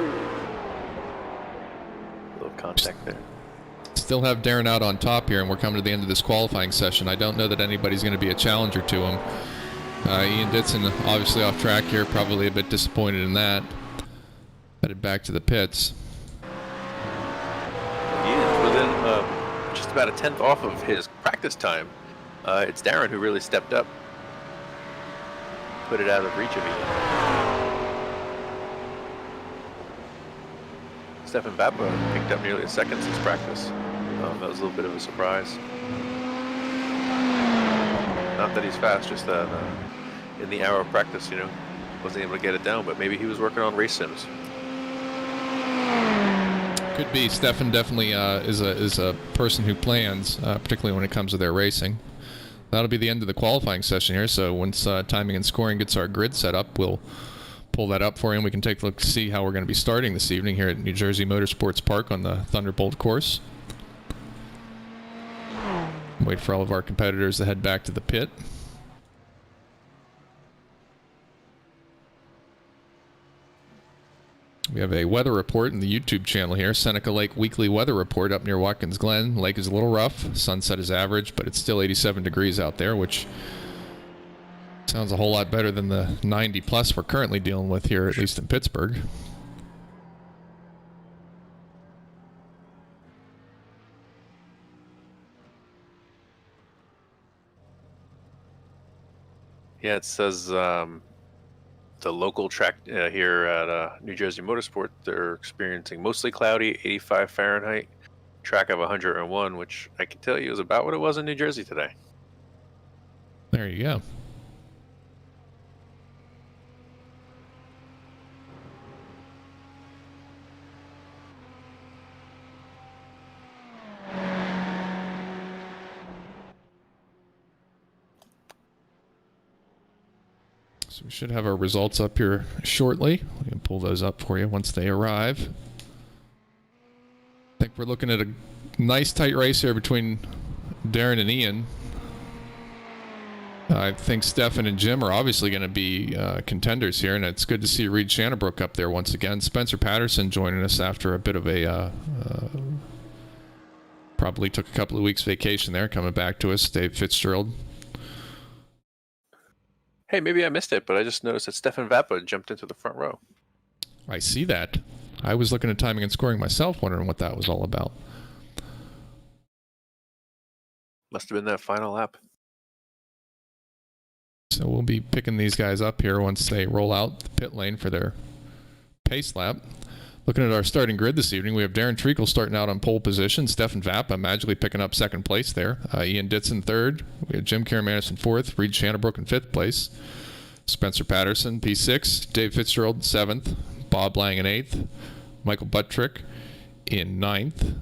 little contact there. Still have Darren out on top here, and we're coming to the end of this qualifying session. I don't know that anybody's going to be a challenger to him. Ian Ditson obviously off track here, probably a bit disappointed in that. Headed back to the pits. He is within just about a tenth off of his practice time. It's Darren who really stepped up, put it out of reach of Ian. Stefan Vappa picked up nearly a second since practice. That was a little bit of a surprise. Not that he's fast, just that in the hour of practice, wasn't able to get it down, but maybe he was working on race sims. Could be. Stefan definitely is a person who plans, particularly when it comes to their racing. That'll be the end of the qualifying session here, so once timing and scoring gets our grid set up, we'll pull that up for you, and we can take a look to see how we're going to be starting this evening here at New Jersey Motorsports Park on the Thunderbolt course. Wait for all of our competitors to head back to the pit. We have a weather report in the YouTube channel here. Seneca Lake Weekly Weather Report up near Watkins Glen. Lake is a little rough. Sunset is average, but it's still 87 degrees out there, which sounds a whole lot better than the 90 plus we're currently dealing with here, at least in Pittsburgh. Yeah, it says the local track here at New Jersey Motorsport, they're experiencing mostly cloudy, 85 Fahrenheit, track of 101, which I can tell you is about what it was in New Jersey today. There you go. So we should have our results up here shortly. We can pull those up for you once they arrive. I think we're looking at a nice tight race here between Darren and Ian. I think Stefan and Jim are obviously going to be contenders here, and it's good to see Reed Shannabrook up there once again. Spencer Patterson joining us after a bit of a probably took a couple of weeks vacation there, coming back to us. Dave Fitzgerald. Hey, maybe I missed it, but I just noticed that Stefan Vappa jumped into the front row. I see that. I was looking at timing and scoring myself, wondering what that was all about. Must have been that final lap. So we'll be picking these guys up here once they roll out the pit lane for their pace lap. Looking at our starting grid this evening, we have Darren Treacle starting out on pole position. Stefan Vappa magically picking up second place there. Ian Ditson third. We have Jim Karaman in fourth. Reed Shannabrook in fifth place. Spencer Patterson, P6. Dave Fitzgerald, seventh. Bob Lang in eighth. Michael Buttrick in ninth.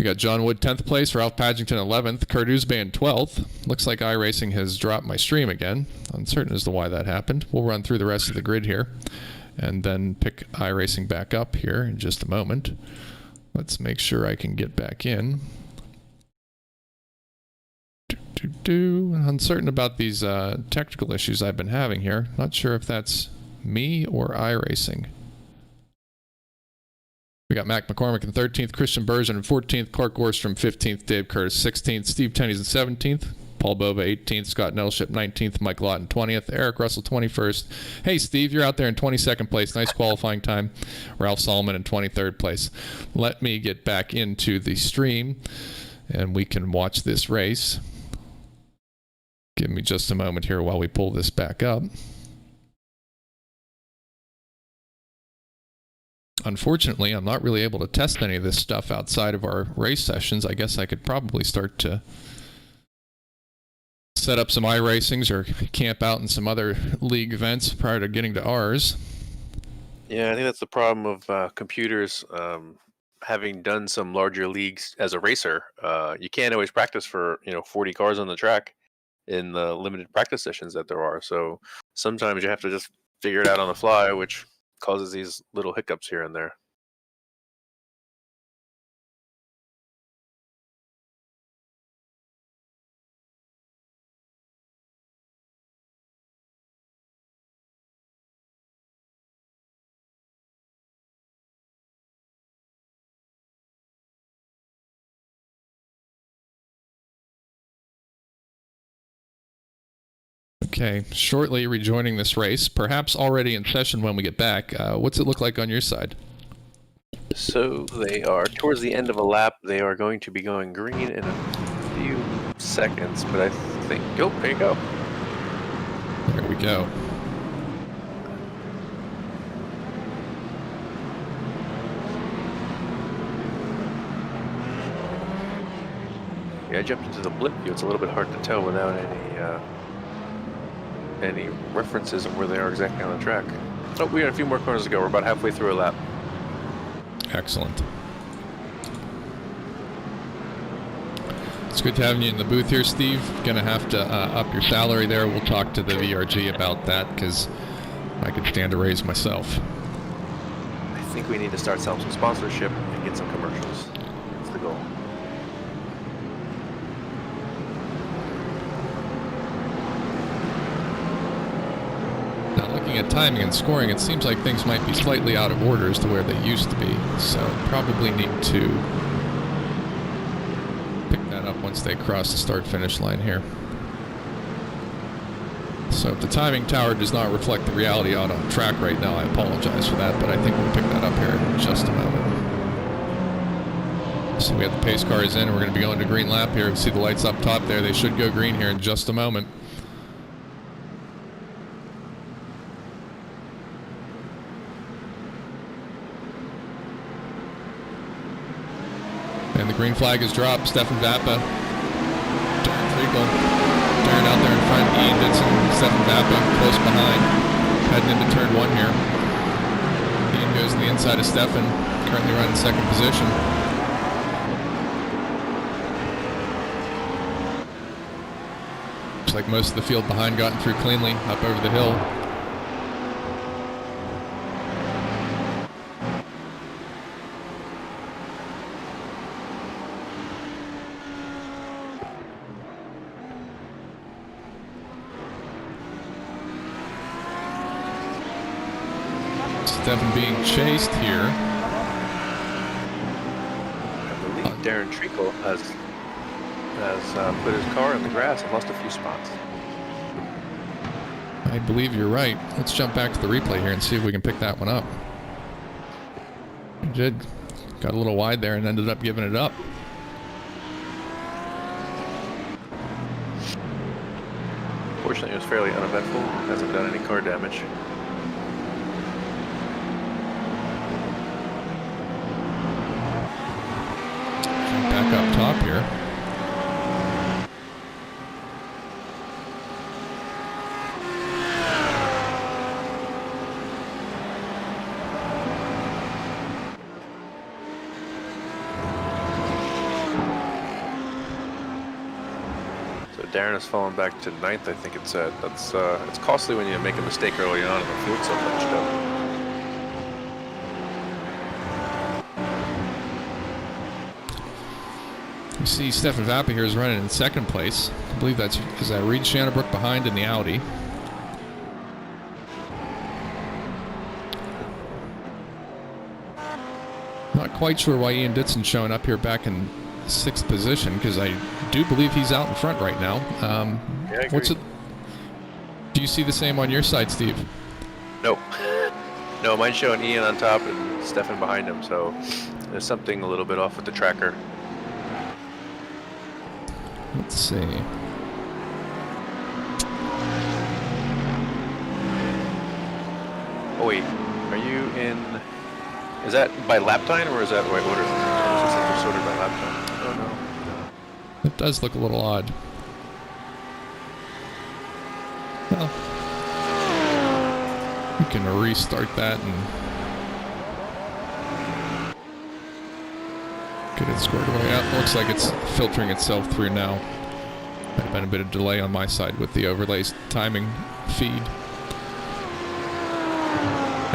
We got John Wood 10th place, Ralph Padgington 11th, Kurt Usban 12th. Looks like iRacing has dropped my stream again. Uncertain as to why that happened. We'll run through the rest of the grid here and then pick iRacing back up here in just a moment. Let's make sure I can get back in. Uncertain about these technical issues I've been having here. Not sure if that's me or iRacing. We got Mac McCormick in 13th, Christian Bergen in 14th, Clark Gorstrom 15th, Dave Curtis 16th, Steve Tenney's in 17th, Paul Bova 18th, Scott Nelship 19th, Mike Lawton 20th, Eric Russell 21st. Hey, Steve, you're out there in 22nd place. Nice qualifying time. Ralph Solomon in 23rd place. Let me get back into the stream, and we can watch this race. Give me just a moment here while we pull this back up. Unfortunately, I'm not really able to test any of this stuff outside of our race sessions. I guess I could probably start to set up some iRacings or camp out in some other league events prior to getting to ours. Yeah, I think that's the problem of computers. Having done some larger leagues as a racer, you can't always practice for 40 cars on the track in the limited practice sessions that there are. So sometimes you have to just figure it out on the fly, which causes these little hiccups here and there. Okay, shortly rejoining this race, perhaps already in session when we get back. What's it look like on your side? So they are towards the end of a lap. They are going to be going green in a few seconds, but I think, oh, there you go. There we go. Yeah, I jumped into the blip view. It's a little bit hard to tell without any references of where they are exactly on the track. Oh, we got a few more corners to go. We're about halfway through a lap. Excellent. It's good to have you in the booth here, Steve. Gonna have to up your salary there. We'll talk to the VRG about that because I could stand to raise myself. I think we need to start selling some sponsorship and get some commercials. That's the goal. Now, looking at timing and scoring, it seems like things might be slightly out of order as to where they used to be. So probably need to pick that up once they cross the start-finish line here. So if the timing tower does not reflect the reality out on track right now, I apologize for that, but I think we'll pick that up here in just a moment. So we have the pace cars in, and we're going to be going to green lap here. See the lights up top there. They should go green here in just a moment. And the green flag is dropped. Stefan Vappa, Darren Treacle, Darren out there in front. Ian Ditson, Stefan Vappa close behind, heading into turn 1 here. Ian goes to the inside of Stefan, currently running second position. Looks like most of the field behind gotten through cleanly up over the hill. Stefan being chased here. I believe Darren Treacle has put his car in the grass and lost a few spots. I believe you're right. Let's jump back to the replay here and see if we can pick that one up. We did. Got a little wide there and ended up giving it up. Fortunately, it was fairly uneventful. Hasn't done any car damage. Back up top here. So Darren has fallen back to 9th, I think it said. That's it's costly when you make a mistake early on and the field's so bunched up. You see Stefan Vappa here is running in second place. I believe that's Reed Shannabrook behind in the Audi. Not quite sure why Ian Ditson's showing up here back in 6th position, because I do believe he's out in front right now. Yeah, I agree. Do you see the same on your side, Steve? Nope. No, mine's showing Ian on top and Stefan behind him, so there's something a little bit off with the tracker. Let's see. Oh wait, are you in? Is that by lap time or is that the right order? It looks like they're sorted by lap time. Oh no. It does look a little odd. Well, we can restart that and get it squared away out. Looks like it's filtering itself through now. Might have been a bit of delay on my side with the overlays timing feed.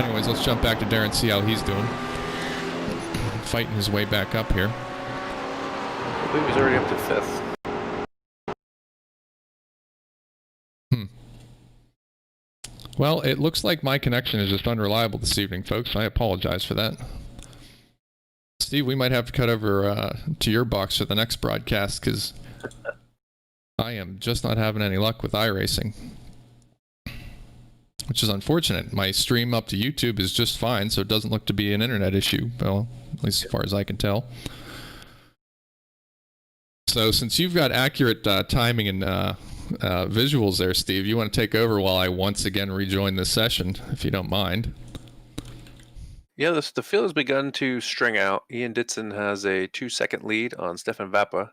Anyways, let's jump back to Darren and see how he's doing. Fighting his way back up here. I believe he's already up to 5th. Well, it looks like my connection is just unreliable this evening, folks. I apologize for that. Steve, we might have to cut over to your box for the next broadcast, because I am just not having any luck with iRacing, which is unfortunate. My stream up to YouTube is just fine, so it doesn't look to be an internet issue, well, at least as far as I can tell. So since you've got accurate timing and visuals there, Steve, you want to take over while I once again rejoin this session, if you don't mind. Yeah, the field has begun to string out. Ian Ditson has a 2-second lead on Stefan Vappa.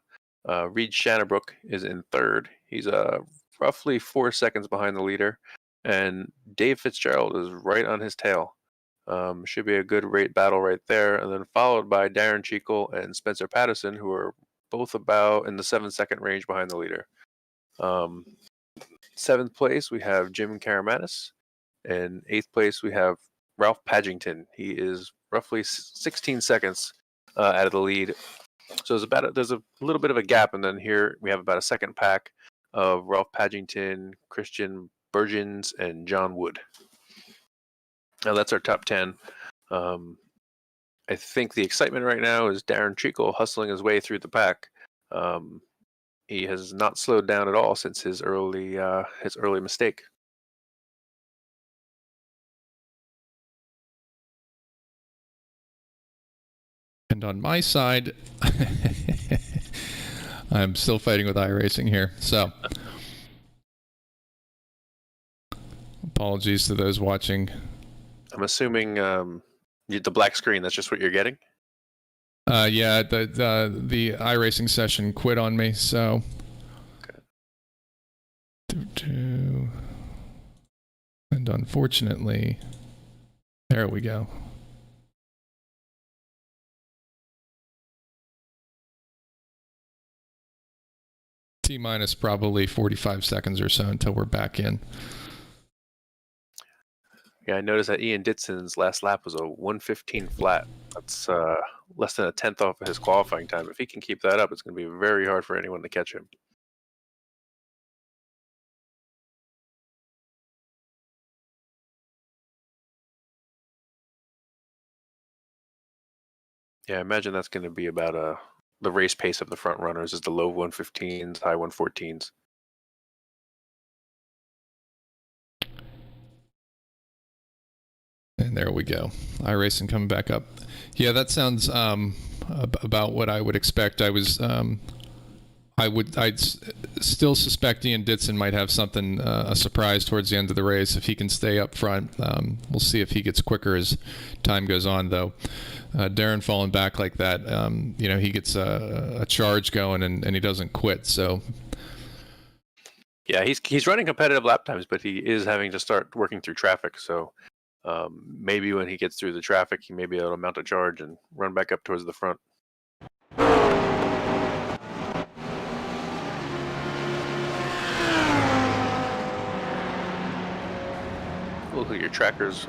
Reed Shannabrook is in 3rd. He's roughly 4 seconds behind the leader. And Dave Fitzgerald is right on his tail. Should be a good battle right there. And then followed by Darren Treacle and Spencer Patterson, who are both about in the 7-second range behind the leader. 7th place, we have Jim Karamanis. In 8th place, we have Ralph Padgington. He is roughly 16 seconds out of the lead. So there's a little bit of a gap, and then here we have about a second pack of Ralph Padgington, Christian Burgeons, and John Wood. Now that's our top 10. I think the excitement right now is Darren Treacle hustling his way through the pack. He has not slowed down at all since his early mistake. And on my side, I'm still fighting with iRacing here. So, apologies to those watching. I'm assuming the black screen, that's just what you're getting? Yeah, the iRacing session quit on me, so. Okay. And unfortunately, there we go. T-minus probably 45 seconds or so until we're back in. Yeah, I noticed that Ian Ditson's last lap was a 1:15 flat. That's less than a tenth off of his qualifying time. If he can keep that up, it's going to be very hard for anyone to catch him. Yeah, I imagine that's going to be about the race pace of the front runners is the low 1:15s, high 1:14s. And there we go. iRacing coming back up. Yeah, that sounds about what I would expect. I'd still suspect Ian Ditson might have something, a surprise towards the end of the race if he can stay up front. We'll see if he gets quicker as time goes on, though. Darren falling back like that, he gets a charge going and he doesn't quit. So. Yeah, he's running competitive lap times, but he is having to start working through traffic. So maybe when he gets through the traffic, he may be able to mount a charge and run back up towards the front. Look at your tracker's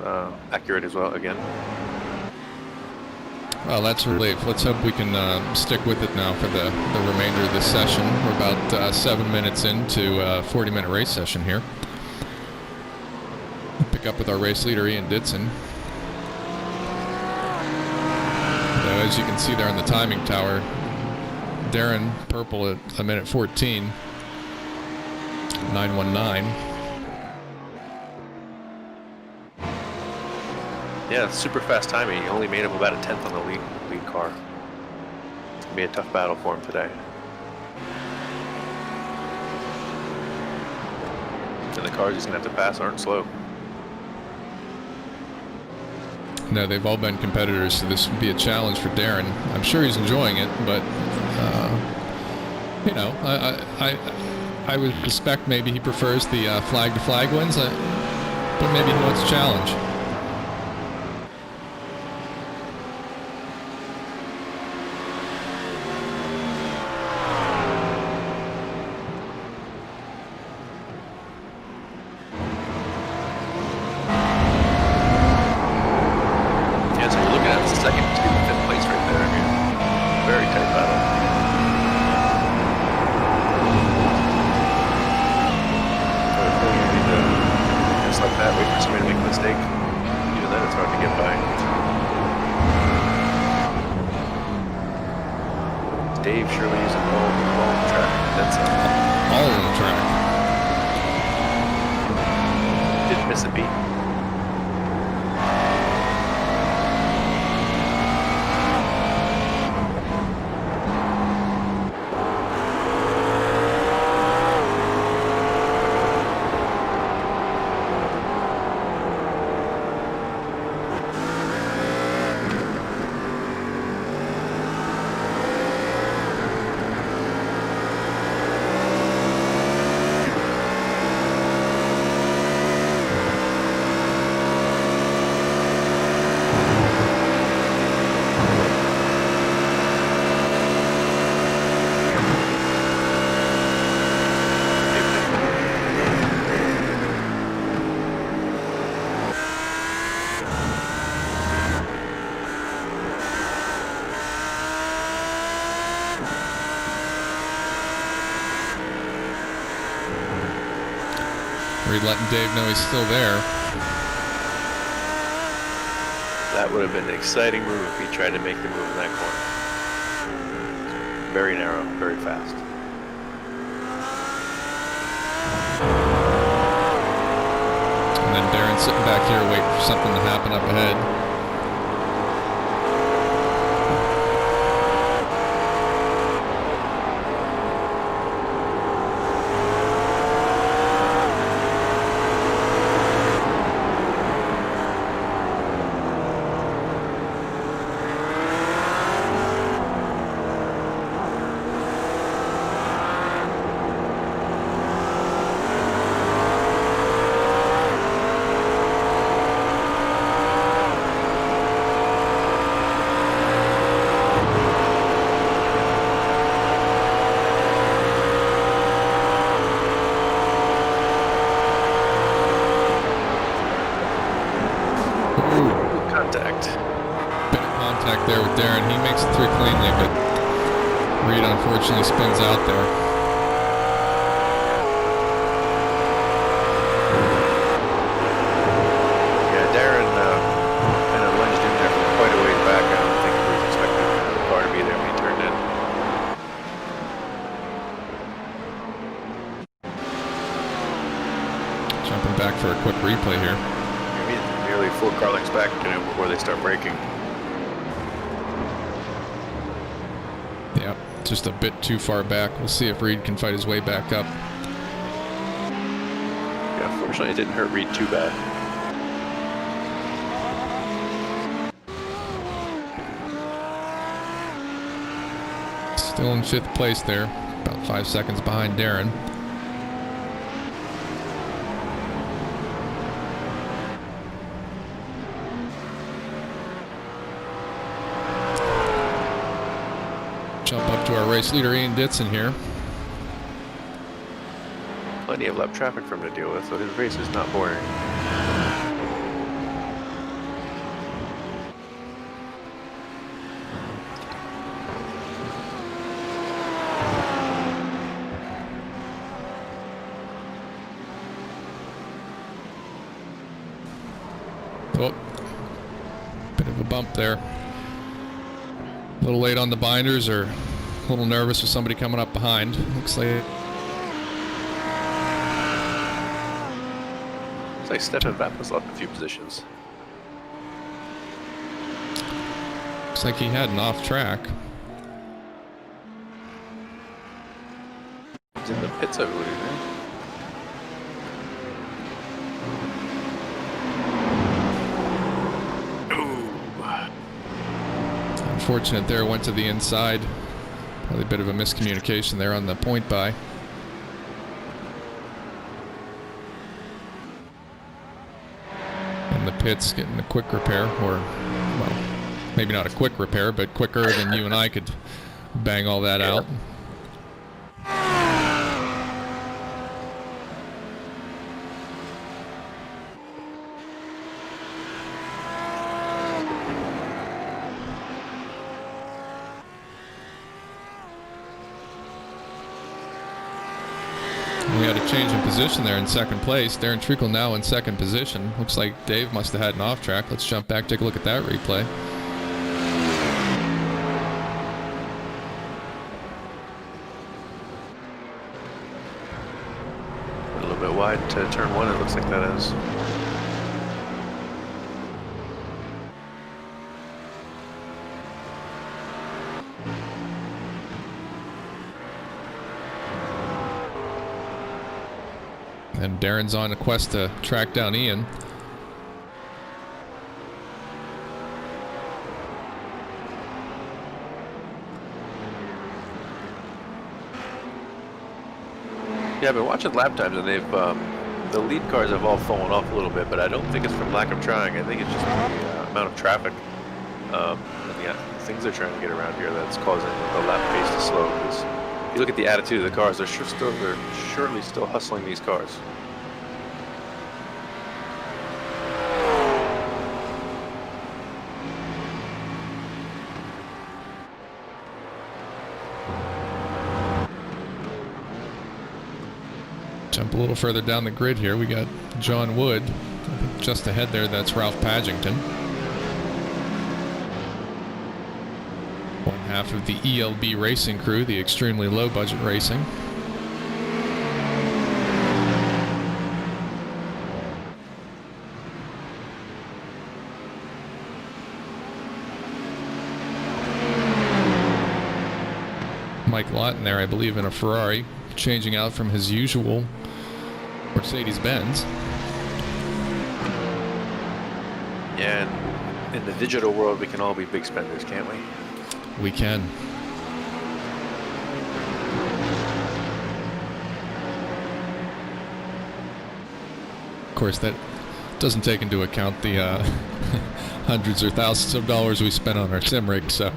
accurate as well again. Well, that's a relief. Let's hope we can stick with it now for the remainder of this session. We're about 7 minutes into a 40-minute race session here. We'll pick up with our race leader, Ian Ditson. Now, as you can see there on the timing tower, Darren purple at a minute 14, 9:19. Yeah, super fast timing. He only made him about a tenth on the lead car. It's going to be a tough battle for him today. And the cars he's going to have to pass aren't slow. No, they've all been competitors, so this would be a challenge for Darren. I'm sure he's enjoying it, but, I would suspect maybe he prefers the flag-to-flag wins, but maybe he wants a challenge. Wait for somebody to make a mistake. Reed letting Dave know he's still there. That would have been an exciting move if he tried to make the move in that corner. Very narrow, very fast. And then Darren sitting back here waiting for something to happen up ahead. There with Darren. He makes it through cleanly, but Reed unfortunately spins out there. Yeah, Darren kind of lunged in there from quite a ways back. I don't think he was expecting the car to be there when he turned in. Jumping back for a quick replay here. Nearly 4 car lengths back before they start braking. Yep, just a bit too far back. We'll see if Reed can fight his way back up. Yeah, fortunately it didn't hurt Reed too bad. Still in 5th place there, about 5 seconds behind Darren. Jump up to our race leader, Ian Ditson here. Plenty of lap traffic for him to deal with, so his race is not boring. Oh, bit of a bump there. A little late on the binders, or a little nervous with somebody coming up behind. Looks like Stefan Vapp has lost a few positions. Looks like he had an off track. He's in the pits, I believe, right? Unfortunate there, went to the inside. Probably a bit of a miscommunication there on the point by. And the pits getting a quick repair, or, well, maybe not a quick repair, but quicker than you and I could bang all that out. We had a change in position there in 2nd place. Darren Treacle now in 2nd position. Looks like Dave must have had an off track. Let's jump back, take a look at that replay. A little bit wide to turn 1, it looks like that is. And Darren's on a quest to track down Ian. Yeah, I've been watching lap times, and they've the lead cars have all fallen off a little bit, but I don't think it's from lack of trying. I think it's just the amount of traffic and the things they're trying to get around here that's causing the lap pace to slow. Because if you look at the attitude of the cars, they're surely still hustling these cars. Jump a little further down the grid here. We got John Wood. I think just ahead there, that's Ralph Padgington. One half of the ELB racing crew, the extremely low budget racing. Mike Lawton there, I believe, in a Ferrari, changing out from his usual Mercedes-Benz. Yeah, and in the digital world, we can all be big spenders, can't we? We can. Of course, that doesn't take into account the hundreds or thousands of dollars we spent on our sim rig, so...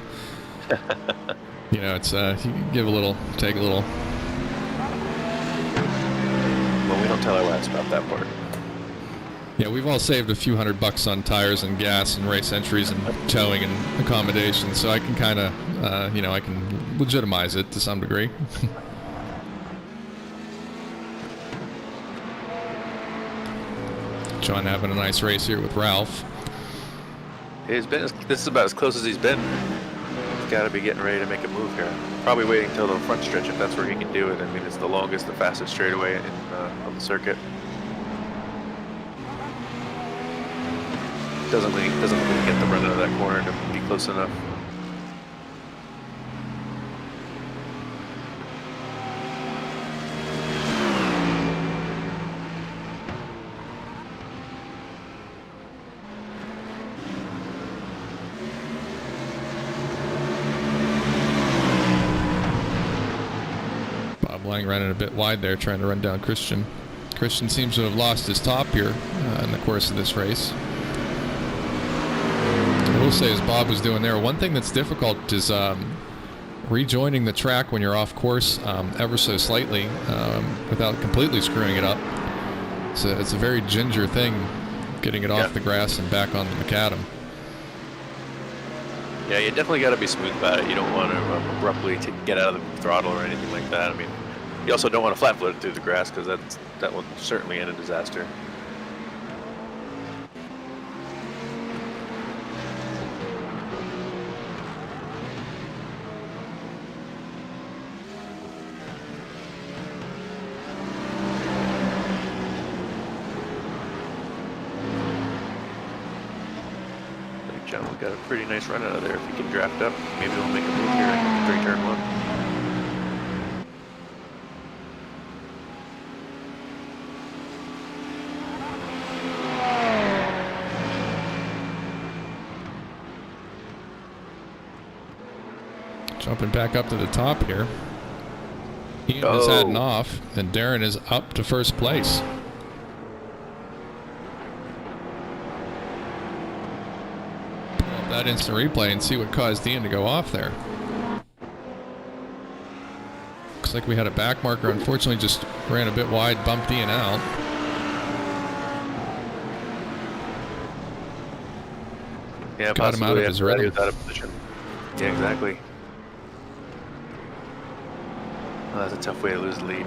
You know, it's you give a little, take a little. Well, we don't tell our wives about that part. Yeah, we've all saved a few $100 on tires and gas and race entries and towing and accommodations, so I can kind of, you know, I can legitimize it to some degree. John having a nice race here with Ralph. This is about as close as he's been. Got to be getting ready to make a move here. Probably waiting till the front stretch if that's where he can do it. I mean, it's the longest, the fastest straightaway of the circuit. Doesn't really get the run out of that corner to be close enough. Lang running a bit wide there, trying to run down Christian. Christian seems to have lost his top here in the course of this race. I will say, as Bob was doing there, one thing that's difficult is rejoining the track when you're off course ever so slightly without completely screwing it up. It's a very ginger thing, getting it off the grass and back on the macadam. Yeah, you definitely got to be smooth about it. You don't want to abruptly get out of the throttle or anything like that. I mean, you also don't want to flat foot it through the grass because that will certainly end a disaster. I think John got a pretty nice run out of there. If he can draft up, maybe we'll make a move here in turn one. Jumping back up to the top here. Ian is heading off, and Darren is up to first place. Pull up that instant replay and see what caused Ian to go off there. Looks like we had a back marker. Unfortunately, just ran a bit wide, bumped Ian out. Yeah, got him out of his rhythm. Out of position. Yeah, exactly. Oh, that's a tough way to lose the lead.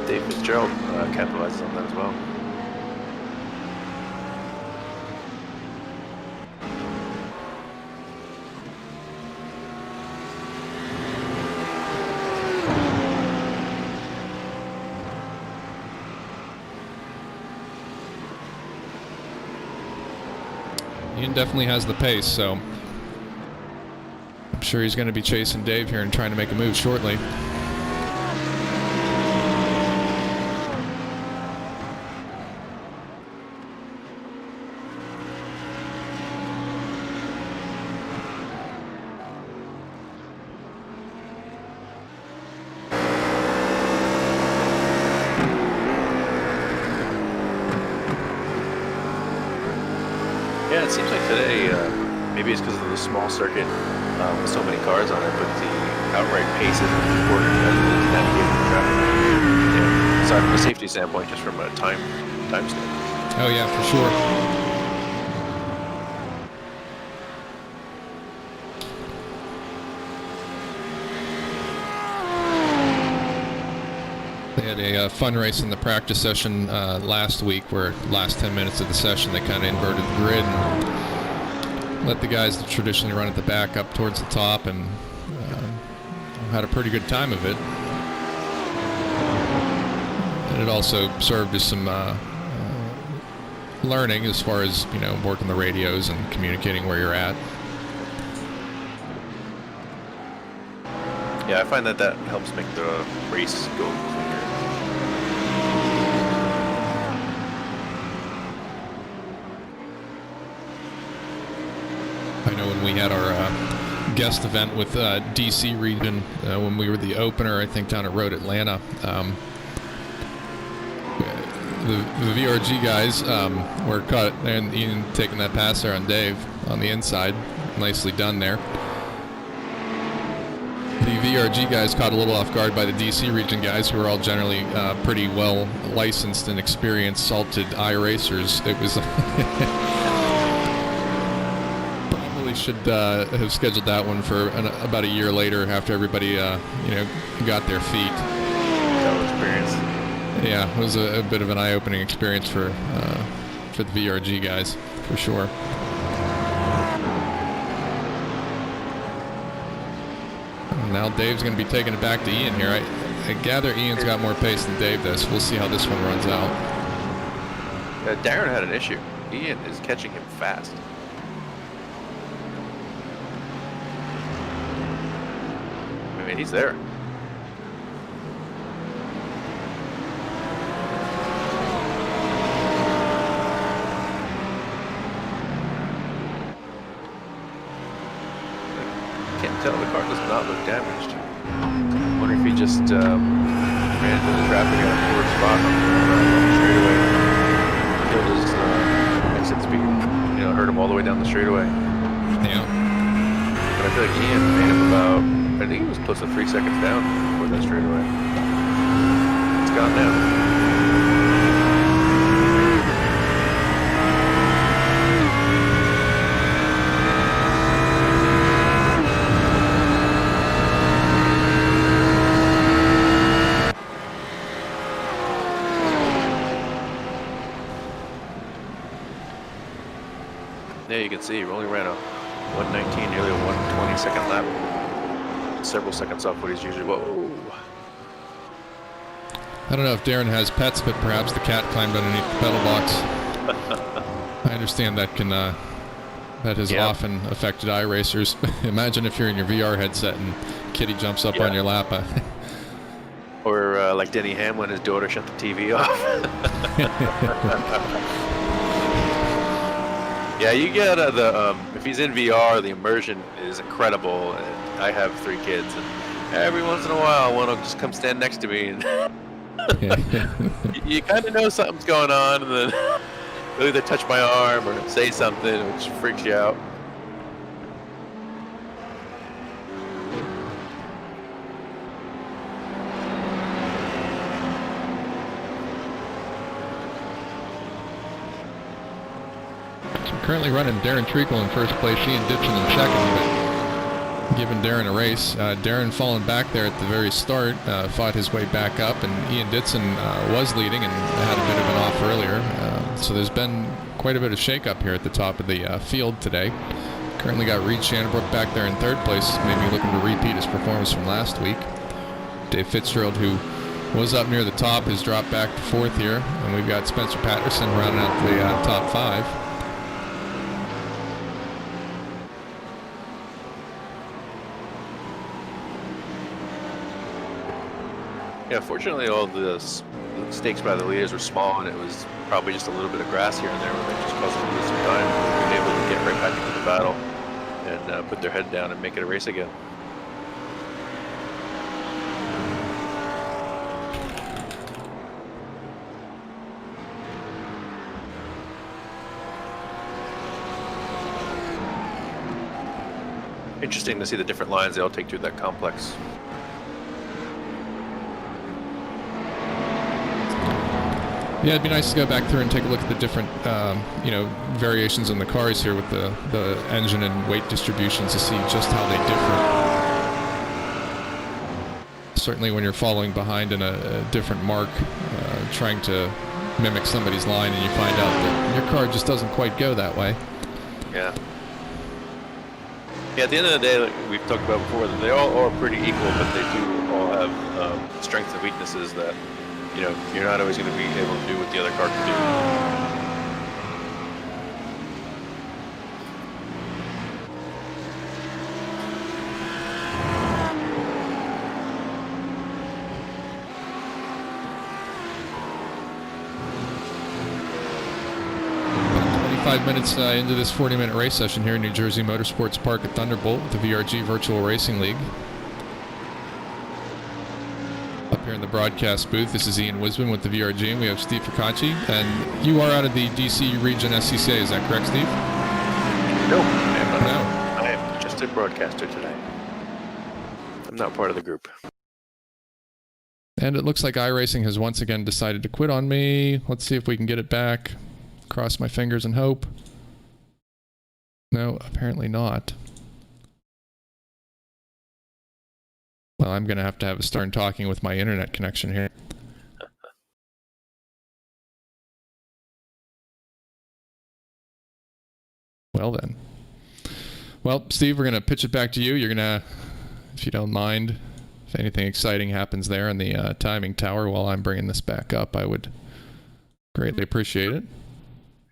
Dave Fitzgerald capitalizes on that as well. Ian definitely has the pace, so I'm sure he's going to be chasing Dave here and trying to make a move shortly. Yeah, it seems like today, maybe it's because of the small circuit with so many cars on it, but the outright pace isn't as important as it is navigating the traffic. Yeah, aside from a safety standpoint, just from a time standpoint. Oh yeah, for sure. fun race in the practice session last week, where last 10 minutes of the session they kind of inverted the grid and let the guys that traditionally run at the back up towards the top, and had a pretty good time of it. And it also served as some learning as far as, you know, working the radios and communicating where you're at. Yeah, I find that helps make the race go quicker. I know when we had our guest event with DC region, when we were the opener, I think down at Road Atlanta, the VRG guys were caught, and Ian taking that pass there on Dave on the inside. Nicely done there. The VRG guys caught a little off guard by the DC region guys, who are all generally pretty well licensed and experienced salted iRacers. It was probably should have scheduled that one for about a year later, after everybody you know, got their feet. Experience. Yeah, it was a bit of an eye-opening experience for the VRG guys, for sure. Now Dave's going to be taking it back to Ian here. I gather Ian's got more pace than Dave does. We'll see how this one runs out. Darren had an issue. Ian is catching him fast. I mean, he's there. Can't tell, the car does not look damaged. I wonder if he just ran into the traffic at a poor spot on the straightaway. Killed his exit speed. You know, hurt him all the way down the straightaway. Yeah. But I feel like Ian made him about, I think he was close to 3 seconds down before that straightaway. It's gone now. Yeah, you can see he only ran a 119, nearly a 120 second lap. Several seconds off what he's usually. Whoa. I don't know if Darren has pets, but perhaps the cat climbed underneath the pedal box. I understand that that has often affected iRacers. Imagine if you're in your VR headset and Kitty jumps up on your lap. Or like Denny Hamlin, his daughter shut the TV off. Yeah, you get if he's in VR, the immersion is incredible. And I have 3 kids, and every once in a while, one will just come stand next to me, and you kind of know something's going on, and then they'll either touch my arm or say something, which freaks you out. Currently running Darren Treacle in first place, Ian Ditchin in second, but giving Darren a race. Darren falling back there at the very start, fought his way back up, and Ian Ditchin was leading and had a bit of an off earlier. So there's been quite a bit of shake-up here at the top of the field today. Currently got Reed Shanbrook back there in third place, maybe looking to repeat his performance from last week. Dave Fitzgerald, who was up near the top, has dropped back to fourth here, and we've got Spencer Patterson rounding out the top 5. Yeah, fortunately, all the stakes by the leaders were small, and it was probably just a little bit of grass here and there where they just caused them to lose some time. They were able to get right back into the battle and put their head down and make it a race again. Interesting to see the different lines they all take through that complex. Yeah, it'd be nice to go back through and take a look at the different, variations in the cars here with the engine and weight distributions to see just how they differ. certainly when you're following behind in a different mark, trying to mimic somebody's line, and you find out that your car just doesn't quite go that way. Yeah. Yeah, at the end of the day, like we've talked about before, that they all are pretty equal, but they do all have strengths and weaknesses that, you know, you're not always going to be able to do what the other car can do. About 5 minutes into this 40-minute race session here in New Jersey Motorsports Park at Thunderbolt with the VRG Virtual Racing League. Up here in the broadcast booth, this is Ian Wisman with the VRG, and we have Steve Ficacci. And you are out of the DC Region SCCA, is that correct, Steve? No, I am not. No. I am just a broadcaster today. I'm not part of the group. And it looks like iRacing has once again decided to quit on me. Let's see if we can get it back. Cross my fingers and hope. No, apparently not. Well, I'm going to have a start talking with my internet connection here. Well then. Well, Steve, we're going to pitch it back to you. You're going to, if you don't mind, if anything exciting happens there in the timing tower while I'm bringing this back up, I would greatly appreciate it.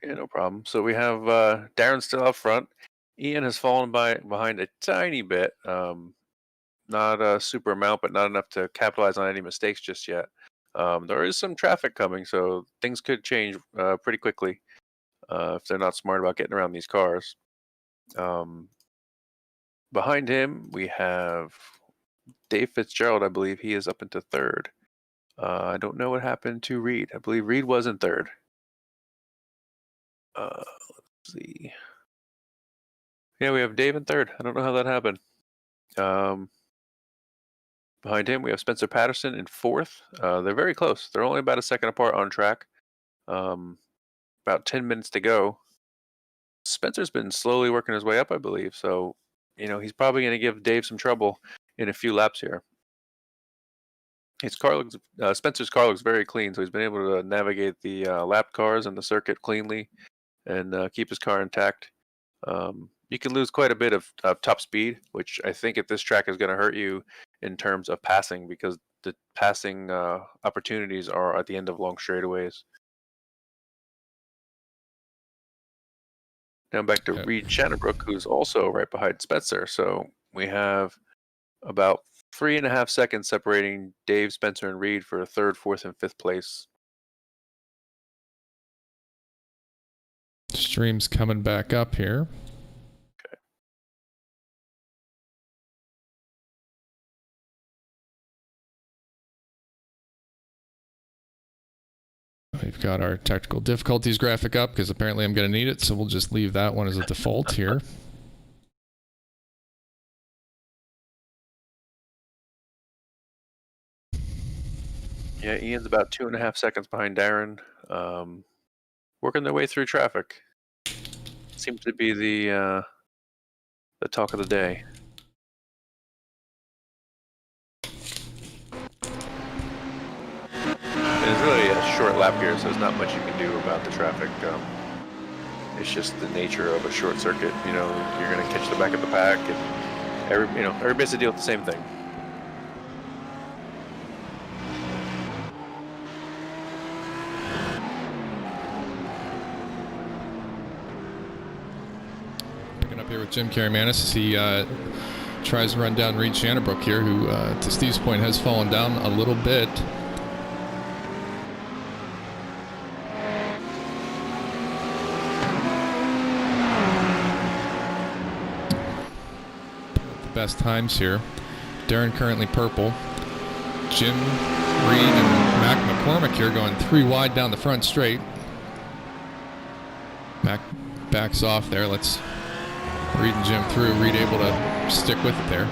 Yeah, no problem. So we have Darren still up front. Ian has fallen behind a tiny bit. Not a super amount, but not enough to capitalize on any mistakes just yet. There is some traffic coming, so things could change pretty quickly if they're not smart about getting around these cars. Behind him, we have Dave Fitzgerald, I believe. He is up into third. I don't know what happened to Reed. I believe Reed was in third. Let's see. Yeah, we have Dave in third. I don't know how that happened. Behind him, we have Spencer Patterson in fourth. They're very close. They're only about a second apart on track. About 10 minutes to go. Spencer's been slowly working his way up, I believe. So, you know, he's probably going to give Dave some trouble in a few laps here. Spencer's car looks very clean, so he's been able to navigate the lap cars and the circuit cleanly and keep his car intact. You can lose quite a bit of top speed, which I think at this track is going to hurt you in terms of passing, because the passing opportunities are at the end of long straightaways. Now back to Reed Shannonbrook, who's also right behind Spencer. So we have about 3.5 seconds separating Dave, Spencer, and Reed for third, fourth, and fifth place. Stream's coming back up here. Okay. We've got our technical difficulties graphic up because apparently I'm going to need it, so we'll just leave that one as a default here. Yeah, Ian's about 2.5 seconds behind Darren. Working their way through traffic. Seems to be the talk of the day. And it's really a short lap here, so there's not much you can do about the traffic. It's just the nature of a short circuit. You know, you're going to catch the back of the pack, and everybody's to deal with the same thing. Up here with Jim Caramanis as he tries to run down Reed Shannonbrook here, who, to Steve's point, has fallen down a little bit. The best times here. Darren currently purple. Jim, Reed, and Mac McCormick here going 3 wide down the front straight. Mac backs off there. Let's Reed and Jim through. Reed able to stick with it there.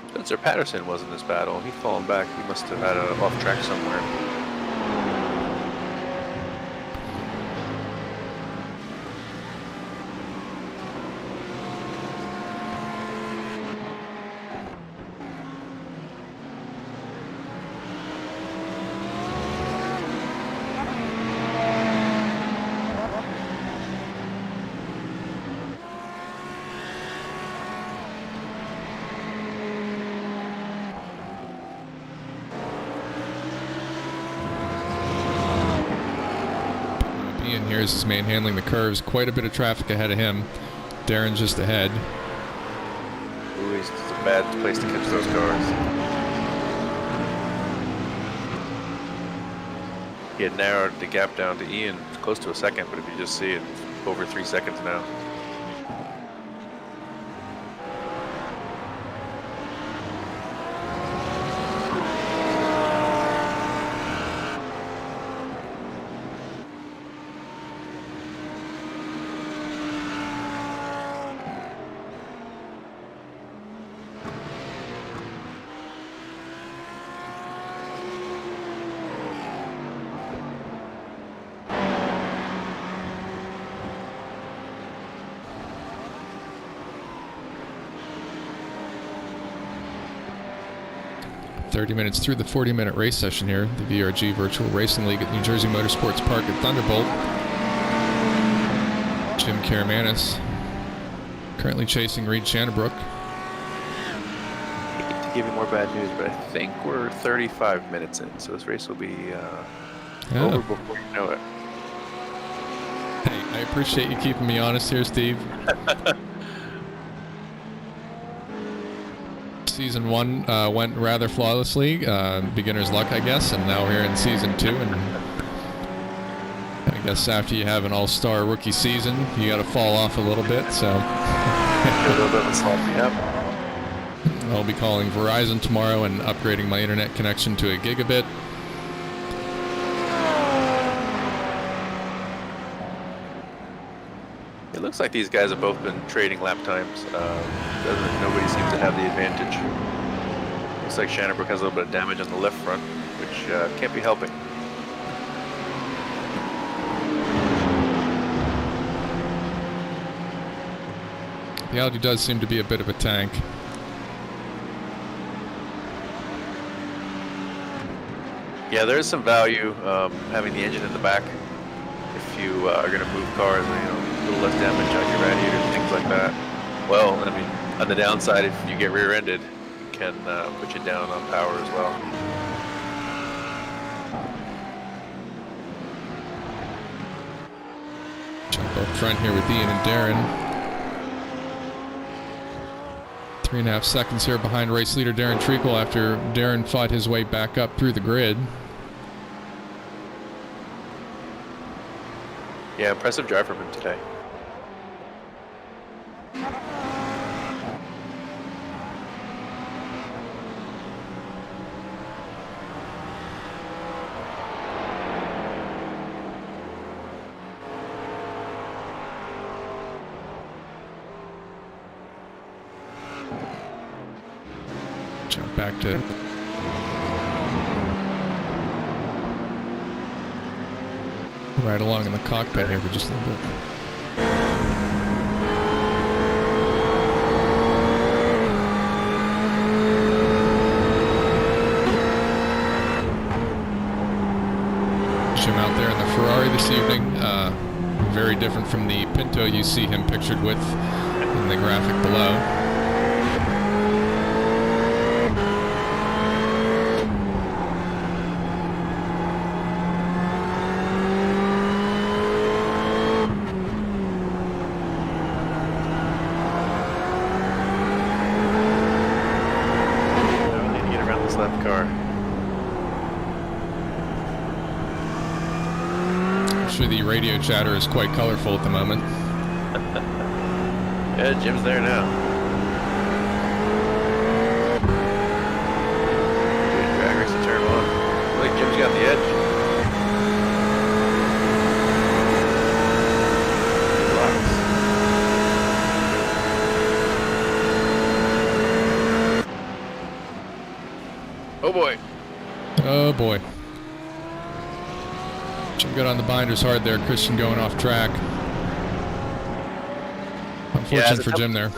Spencer Patterson was in this battle. He's fallen back. He must have had an off track somewhere. Ian here is his man handling the curves. Quite a bit of traffic ahead of him. Darren's just ahead. Ooh, it's a bad place to catch those cars. He had narrowed the gap down to Ian close to a second, but if you just see it, over 3 seconds now. Minutes through the 40-minute race session here, the VRG Virtual Racing League at New Jersey Motorsports Park at Thunderbolt. Jim Karamanis currently chasing Reed Shannabrook. I hate to give you more bad news, but I think we're 35 minutes in, so this race will be over before you know it. Hey, I appreciate you keeping me honest here, Steve. Season 1 went rather flawlessly, beginner's luck, I guess, and now we're here in Season 2, and I guess after you have an all-star rookie season, you got to fall off a little bit, so... A little bit of a sloppy, yep. I'll be calling Verizon tomorrow and upgrading my internet connection to a gigabit. It looks like these guys have both been trading lap times. Nobody seems to have the advantage. Looks like Shannabrook has a little bit of damage on the left front, which can't be helping. The Audi does seem to be a bit of a tank. Yeah, there is some value having the engine in the back if you are going to move cars, a little less damage on your radiators, things like that. Well, I mean, on the downside, if you get rear-ended, it can put you down on power as well. Jump up front here with Ian and Darren. 3.5 seconds here behind race leader Darren Treacle after Darren fought his way back up through the grid. Yeah, impressive drive from him today. Jump back to right along in the cockpit here for just a little bit. Jim out there in the Ferrari this evening, very different from the Pinto you see him pictured with in the graphic below. Left car. I'm sure the radio chatter is quite colorful at the moment. Yeah, Jim's there now. Good drag race to turn 1. I think Jim's got the edge. Oh boy. Oh boy. Jim got on the binders hard there. Christian going off track. Unfortunate for Jim there.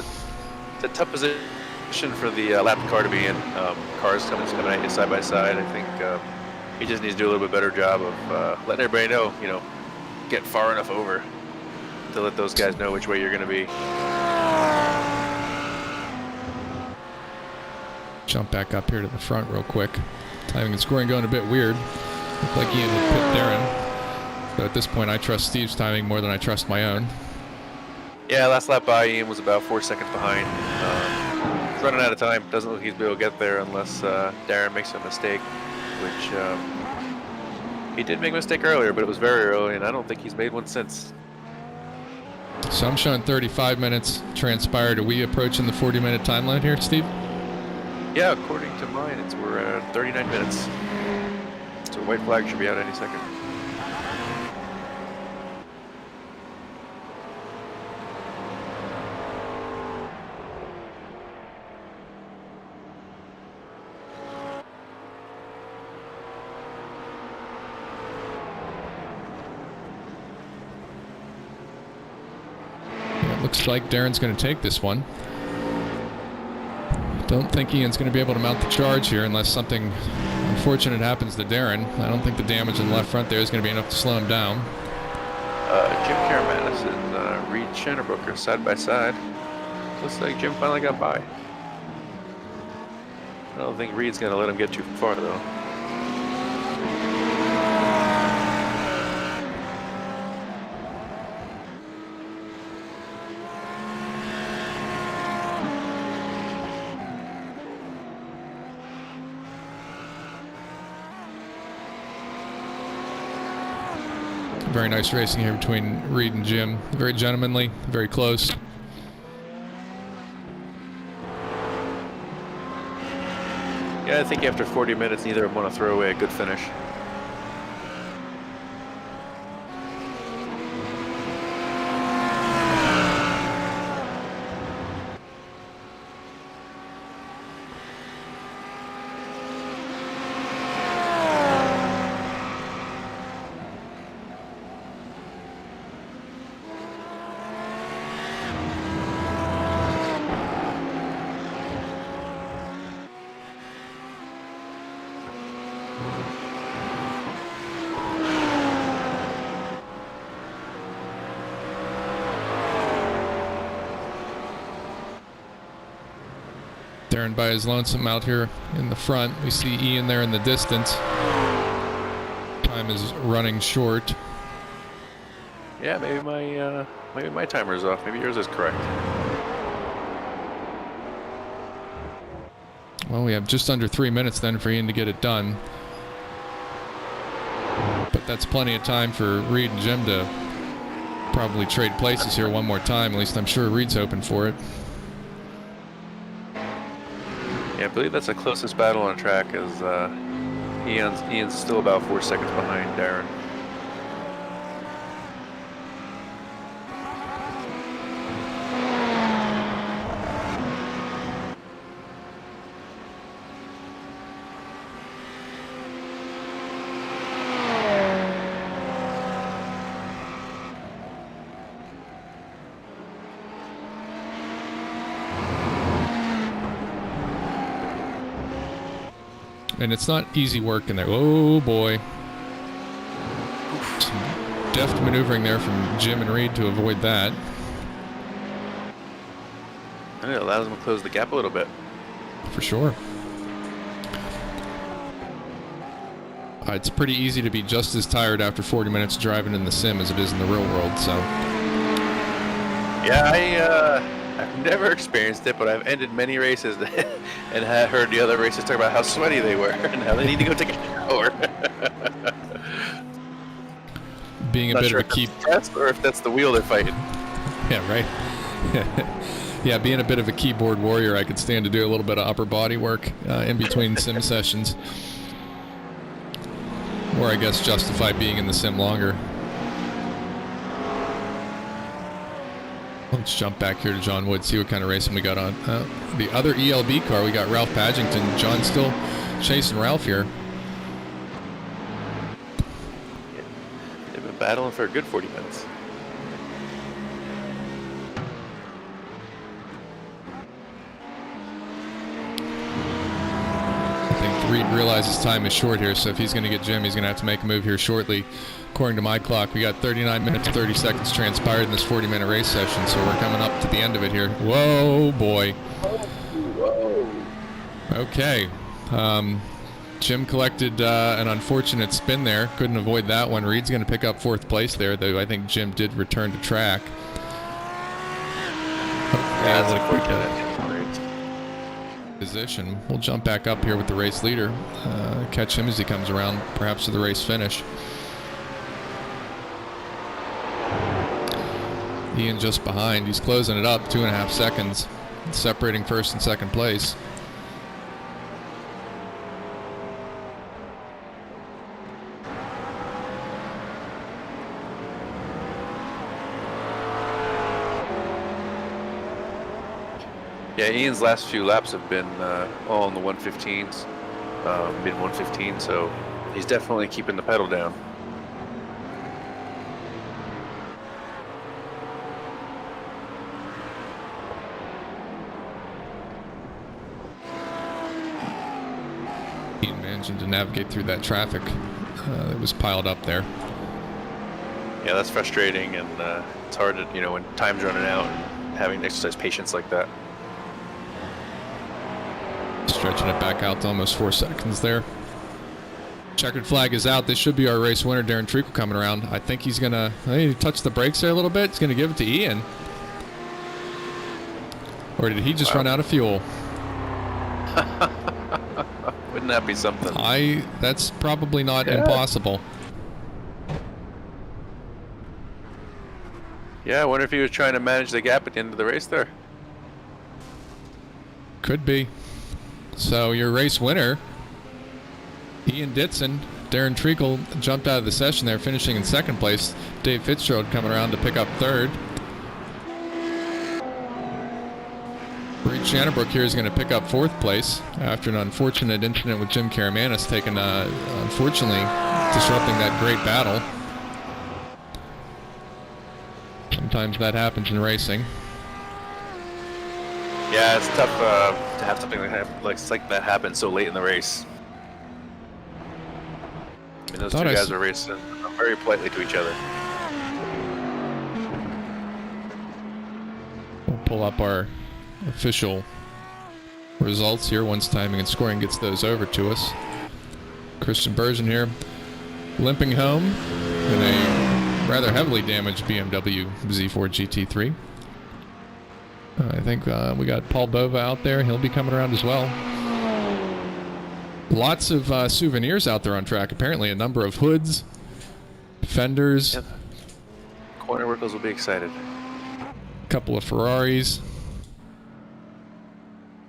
It's a tough position for the lap car to be in. Cars coming at you side by side. I think he just needs to do a little bit better job of letting everybody know, get far enough over to let those guys know which way you're going to be. Jump back up here to the front real quick. Timing and scoring going a bit weird. Looked like Ian had pit Darren. But at this point, I trust Steve's timing more than I trust my own. Yeah, last lap by Ian was about 4 seconds behind. He's running out of time. Doesn't look like he's be able to get there unless Darren makes a mistake, which he did make a mistake earlier, but it was very early, and I don't think he's made one since. So I'm showing 35 minutes transpired. Are we approaching the 40-minute timeline here, Steve? Yeah, according to mine, we're at 39 minutes. So white flag should be out any second. Looks like Darren's going to take this one. Don't think Ian's going to be able to mount the charge here unless something unfortunate happens to Darren. I don't think the damage in the left front there is going to be enough to slow him down. Jim Karamanis and Reed Schannerbrook side by side. Looks like Jim finally got by. I don't think Reed's going to let him get too far though. Very nice racing here between Reed and Jim. Very gentlemanly, very close. Yeah, I think after 40 minutes, neither of them want to throw away a good finish. Darren by his lonesome out here in the front. We see Ian there in the distance. Time is running short. Yeah, maybe my timer is off. Maybe yours is correct. Well, we have just under 3 minutes then for Ian to get it done. But that's plenty of time for Reed and Jim to probably trade places here one more time. At least I'm sure Reed's hoping for it. Yeah, I believe that's the closest battle on track as Ian's still about 4 seconds behind Darren. And it's not easy work in there. Oh boy. Some deft maneuvering there from Jim and Reed to avoid that. And it allows them to close the gap a little bit. For sure. It's pretty easy to be just as tired after 40 minutes driving in the sim as it is in the real world, so. Yeah, I've never experienced it, but I've ended many races and have heard the other racers talk about how sweaty they were and how they need to go take a shower. Being a Not bit sure of a key, test or if that's the wheel they're fighting. yeah, right. Yeah, being a bit of a keyboard warrior, I could stand to do a little bit of upper body work in between sim sessions, or I guess justify being in the sim longer. Let's jump back here to John Wood, see what kind of racing we got on. The other ELB car, we got Ralph Padgington. John's still chasing Ralph here. Yeah, they've been battling for a good 40 minutes. I think Reed realizes time is short here, so if he's going to get Jim, he's going to have to make a move here shortly. According to my clock, we got 39 minutes, 30 seconds transpired in this 40-minute race session, so we're coming up to the end of it here. Whoa, boy. Whoa. Okay. Jim collected an unfortunate spin there. Couldn't avoid that one. Reed's going to pick up 4th place there, though I think Jim did return to track. Yeah, that's unfortunate. Position. We'll jump back up here with the race leader. Catch him as he comes around, perhaps to the race finish. Ian just behind. He's closing it up, 2.5 seconds, separating 1st and 2nd place. Yeah, Ian's last few laps have been all in the 115s, mid 115, so he's definitely keeping the pedal down. Ian managing to navigate through that traffic that was piled up there. Yeah, that's frustrating, and it's hard to, when time's running out and having to exercise patience like that. Stretching it back out to almost 4 seconds there. Checkered flag is out. This should be our race winner, Darren Treacle, coming around. I think he's going to touch the brakes there a little bit. He's going to give it to Ian. Or did he just run out of fuel? Wouldn't that be something? That's probably not impossible. Yeah, I wonder if he was trying to manage the gap at the end of the race there. Could be. So your race winner, Ian Ditson. Darren Treacle jumped out of the session there, finishing in 2nd place. Dave Fitzgerald coming around to pick up 3rd. Reed Shannonbrook here is going to pick up 4th place after an unfortunate incident with Jim Karamanis taking, unfortunately, disrupting that great battle. Sometimes that happens in racing. Yeah, it's tough to have something like that happen so late in the race. I mean, those two guys are racing very politely to each other. We'll pull up our official results here once timing and scoring gets those over to us. Christian Bergen here, limping home in a rather heavily damaged BMW Z4 GT3. I think we got Paul Bova out there. He'll be coming around as well. Lots of souvenirs out there on track. Apparently a number of hoods, fenders. Yeah. Corner workers will be excited. A couple of Ferraris.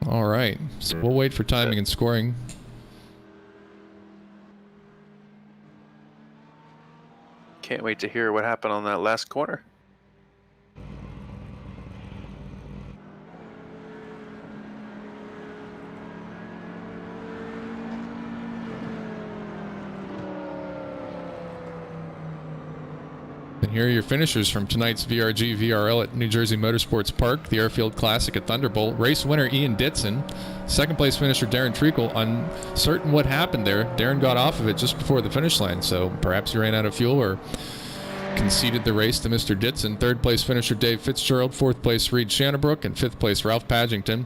All right. So we'll wait for timing and scoring. Can't wait to hear what happened on that last corner. And here are your finishers from tonight's VRG VRL at New Jersey Motorsports Park, the Airfield Classic at Thunderbolt. Race winner Ian Ditson. 2nd place finisher Darren Treacle. Uncertain what happened there. Darren got off of it just before the finish line, so perhaps he ran out of fuel or conceded the race to Mr. Ditson. 3rd place finisher Dave Fitzgerald. 4th place Reed Shannonbrook. And 5th place Ralph Padgington.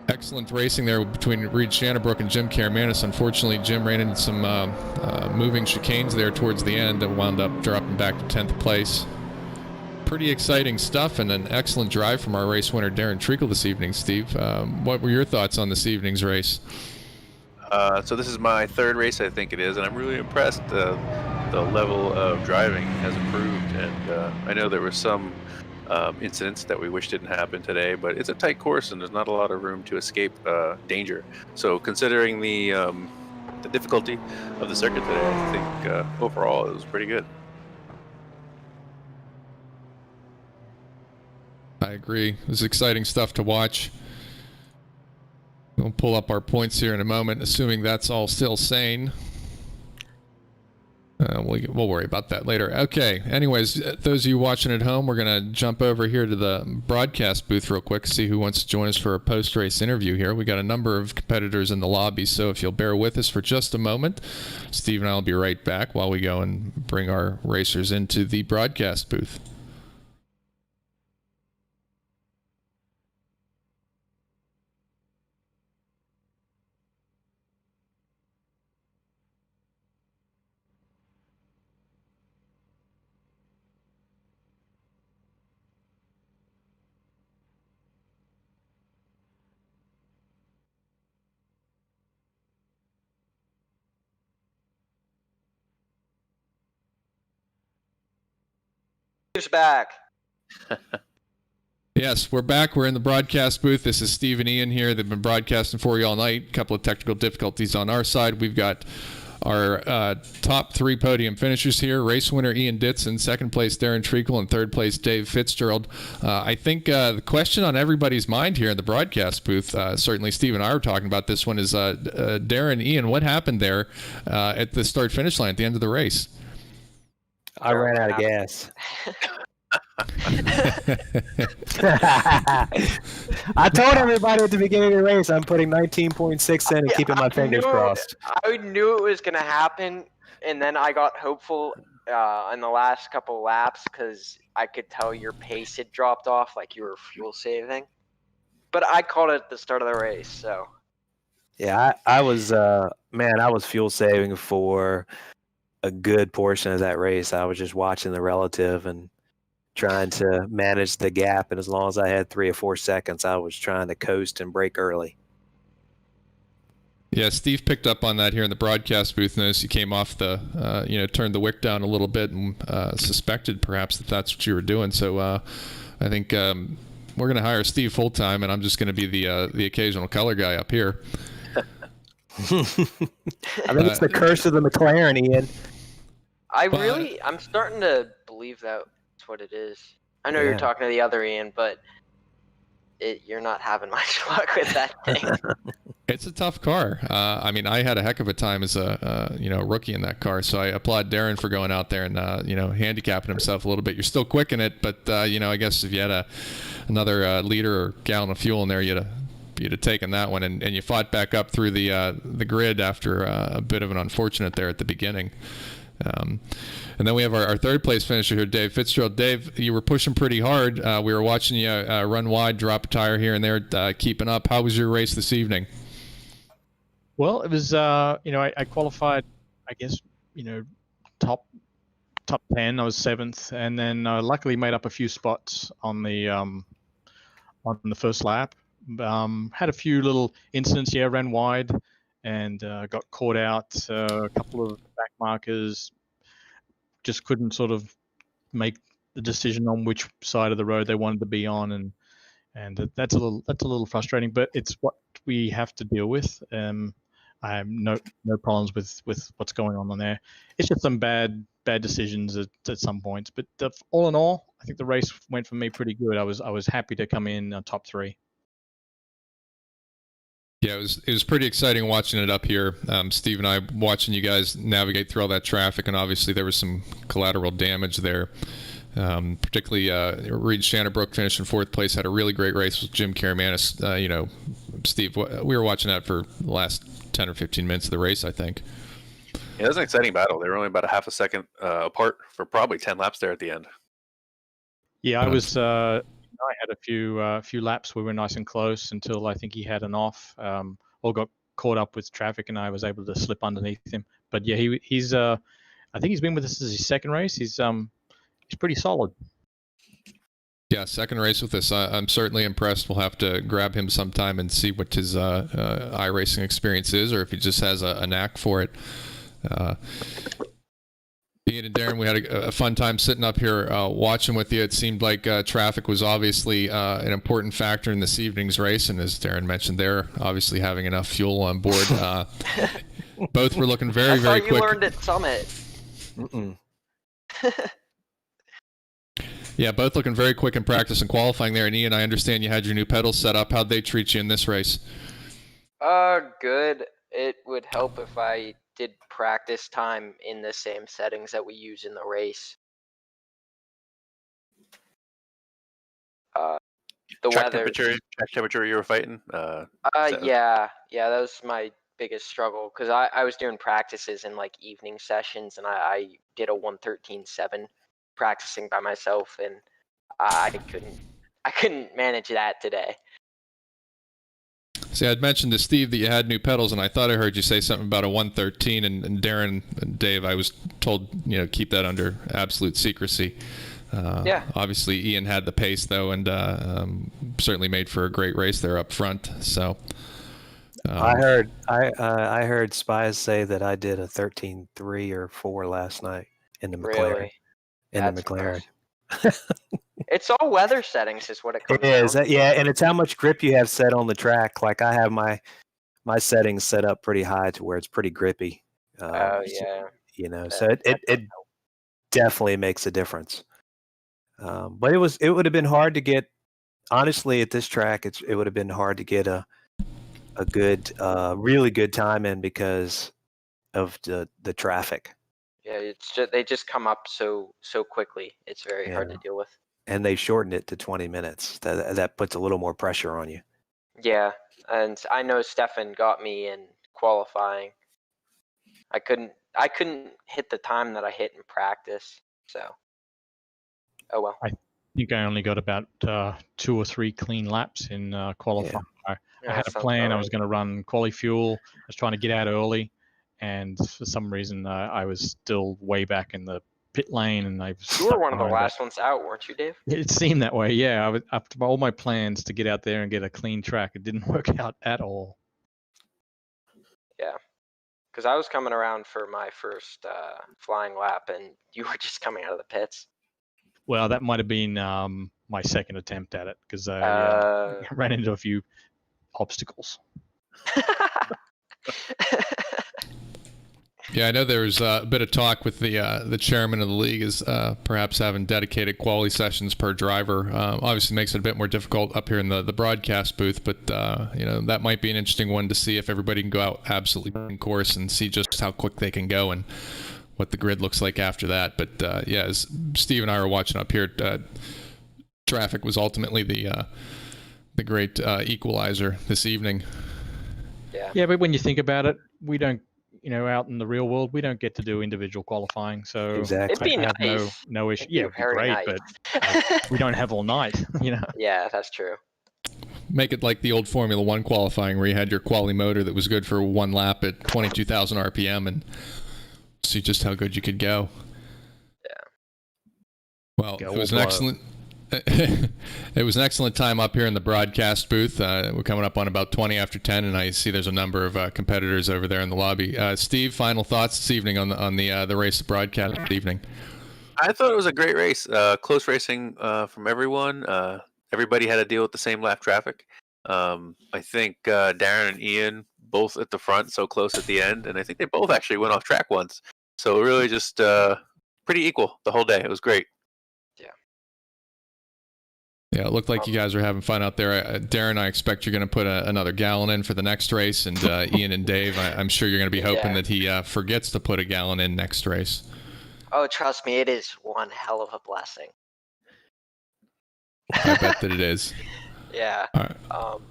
Excellent racing there between Reed Shannonbrook and Jim Karamanis. Unfortunately, Jim ran into some moving chicanes there towards the end and wound up dropping back to 10th place. Pretty exciting stuff and an excellent drive from our race winner, Darren Treacle, this evening, Steve. What were your thoughts on this evening's race? So this is my 3rd race, I think it is, and I'm really impressed. The level of driving has improved, and I know there were some incidents that we wish didn't happen today, but it's a tight course and there's not a lot of room to escape danger. So considering the difficulty of the circuit today, I think overall it was pretty good. I agree. It was exciting stuff to watch. We'll pull up our points here in a moment, assuming that's all still sane. We'll worry about that later. Okay, anyways, those of you watching at home, we're going to jump over here to the broadcast booth real quick, see who wants to join us for a post-race interview here. We got a number of competitors in the lobby, so if you'll bear with us for just a moment, Steve and I will be right back while we go and bring our racers into the broadcast booth. Steve's back. Yes, we're back. We're in the broadcast booth. This is Steve and Ian here. They've been broadcasting for you all night. A couple of technical difficulties on our side. We've got our top 3 podium finishers here. Race winner Ian Ditson, second place Darren Treacle, and third place Dave Fitzgerald. I think the question on everybody's mind here in the broadcast booth, certainly Steve and I were talking about this one, is Darren, Ian, what happened there at the start-finish line at the end of the race? I ran out of gas. I told everybody at the beginning of the race I'm putting 19.6 in and keeping my fingers crossed. I knew it was going to happen, and then I got hopeful in the last couple of laps because I could tell your pace had dropped off, like you were fuel saving. But I called it at the start of the race, so. Yeah, I was I was fuel saving for a good portion of that race. I was just watching the relative and trying to manage the gap, and as long as I had 3 or 4 seconds, I was trying to coast and brake early. Yeah, Steve picked up on that here in the broadcast booth. Noticed you came off the, turned the wick down a little bit and suspected perhaps that that's what you were doing. So I think we're going to hire Steve full time, and I'm just going to be the occasional color guy up here. I think it's the curse of the McLaren, Ian. I'm starting to believe that's what it is. I know you're talking to the other Ian, but you're not having much luck with that thing. It's a tough car. I mean, I had a heck of a time as a rookie in that car, so I applaud Darren for going out there and handicapping himself a little bit. You're still quick in it, but I guess if you had another liter or gallon of fuel in there, you'd have taken that one, and you fought back up through the grid after a bit of an unfortunate there at the beginning. And then we have our third place finisher here, Dave Fitzgerald. Dave, you were pushing pretty hard. We were watching you run wide, drop a tire here and there, keeping up. How was your race this evening? Well, it was, I qualified, I guess, top 10. I was 7th, and then luckily made up a few spots on the first lap. Had a few little incidents, ran wide and got caught out. A couple of back markers just couldn't sort of make the decision on which side of the road they wanted to be on, and that's a little frustrating, but it's what we have to deal with. I have no problems with what's going on there. It's just some bad decisions at some points, but all in all, I think the race went for me pretty good. I was happy to come in top 3. Yeah, it was pretty exciting watching it up here. Steve and I watching you guys navigate through all that traffic, and obviously there was some collateral damage there. Particularly Reed Shannerbrook finished in 4th place, had a really great race with Jim Karamanis. Steve, we were watching that for the last 10 or 15 minutes of the race, I think. Yeah, it was an exciting battle. They were only about a half a second apart for probably 10 laps there at the end. Yeah, I was. I had a few laps we were nice and close until I think he had an off, or got caught up with traffic, and I was able to slip underneath him. But yeah, he's. I think he's been with us as his second race. He's pretty solid. Yeah, second race with us. I'm certainly impressed. We'll have to grab him sometime and see what his iRacing experience is, or if he just has a knack for it. Ian and Darren, we had a fun time sitting up here watching with you. It seemed like traffic was obviously an important factor in this evening's race, and as Darren mentioned there, obviously having enough fuel on board. Both were looking very, very quick. You learned at Summit. Yeah, both looking very quick in practice and qualifying there. And Ian, I understand you had your new pedals set up. How'd they treat you in this race? Good. It would help if I did practice time in the same settings that we use in the race. The track weather. temperature you were fighting? Yeah, that was my biggest struggle because I was doing practices in like evening sessions, and I did a 113.7 practicing by myself, and I couldn't manage that today. See, I'd mentioned to Steve that you had new pedals, and I thought I heard you say something about a 113, and Darren and Dave, I was told, keep that under absolute secrecy. Yeah. Obviously, Ian had the pace, though, and certainly made for a great race there up front. So, I heard spies say that I did a 13.3 or 4 last night in the McLaren. Really? In the McLaren. It's all weather settings, is what it comes It is, down to. yeah, and it's how much grip you have set on the track. Like I have my settings set up pretty high to where it's pretty grippy. Oh yeah. You know, that- so that it does help. definitely makes a difference. But it would have been hard to get. Honestly, at this track, it would have been hard to get a good, really good time in because of the traffic. Yeah, it's just they just come up so quickly. It's very hard to Yeah. deal with. And they shortened it to 20 minutes. That puts a little more pressure on you. Yeah, and I know Stefan got me in qualifying. I couldn't hit the time that I hit in practice. So, oh well. I think I only got about 2 or 3 clean laps in qualifying. I Yeah, had that a sounds plan. about I was right. going to run quali fuel. I was trying to get out early, and for some reason I was still way back in the pit lane, and I was You were stuck one of the behind that. last ones out, weren't you, Dave? It seemed that way, yeah. I was up to all my plans to get out there and get a clean track. It didn't work out at all. Yeah, because I was coming around for my first flying lap, and you were just coming out of the pits. Well, that might have been my second attempt at it because I ran into a few obstacles. Yeah, I know there's a bit of talk with the chairman of the league is perhaps having dedicated quality sessions per driver. Obviously makes it a bit more difficult up here in the broadcast booth, but that might be an interesting one to see if everybody can go out absolutely in course and see just how quick they can go and what the grid looks like after that. But yeah, as Steve and I were watching up here, traffic was ultimately the great equalizer this evening. Yeah, but when you think about it, we don't. Out in the real world, we don't get to do individual qualifying, so Exactly. It'd be I have nice. no issue. It'd be Yeah, it'd be very great, nice. but we don't have all night. Yeah, that's true. Make it like the old Formula One qualifying where you had your quali motor that was good for one lap at 22,000 RPM and see just how good you could go. Yeah. Well, it was an excellent. It was an excellent time up here in the broadcast booth. We're coming up on about 20 after 10, and I see there's a number of competitors over there in the lobby. Steve, final thoughts this evening on the race broadcast this evening? I thought it was a great race. Close racing from everyone. Everybody had to deal with the same lap traffic. I think Darren and Ian both at the front, so close at the end, and I think they both actually went off track once. So really just pretty equal the whole day. It was great. Yeah, it looked like you guys are having fun out there. Darren, I expect you're going to put another gallon in for the next race, and Ian and Dave, I'm sure you're going to be hoping that he forgets to put a gallon in next race. Oh, trust me, it is one hell of a blessing. I bet that it is. Yeah. All right.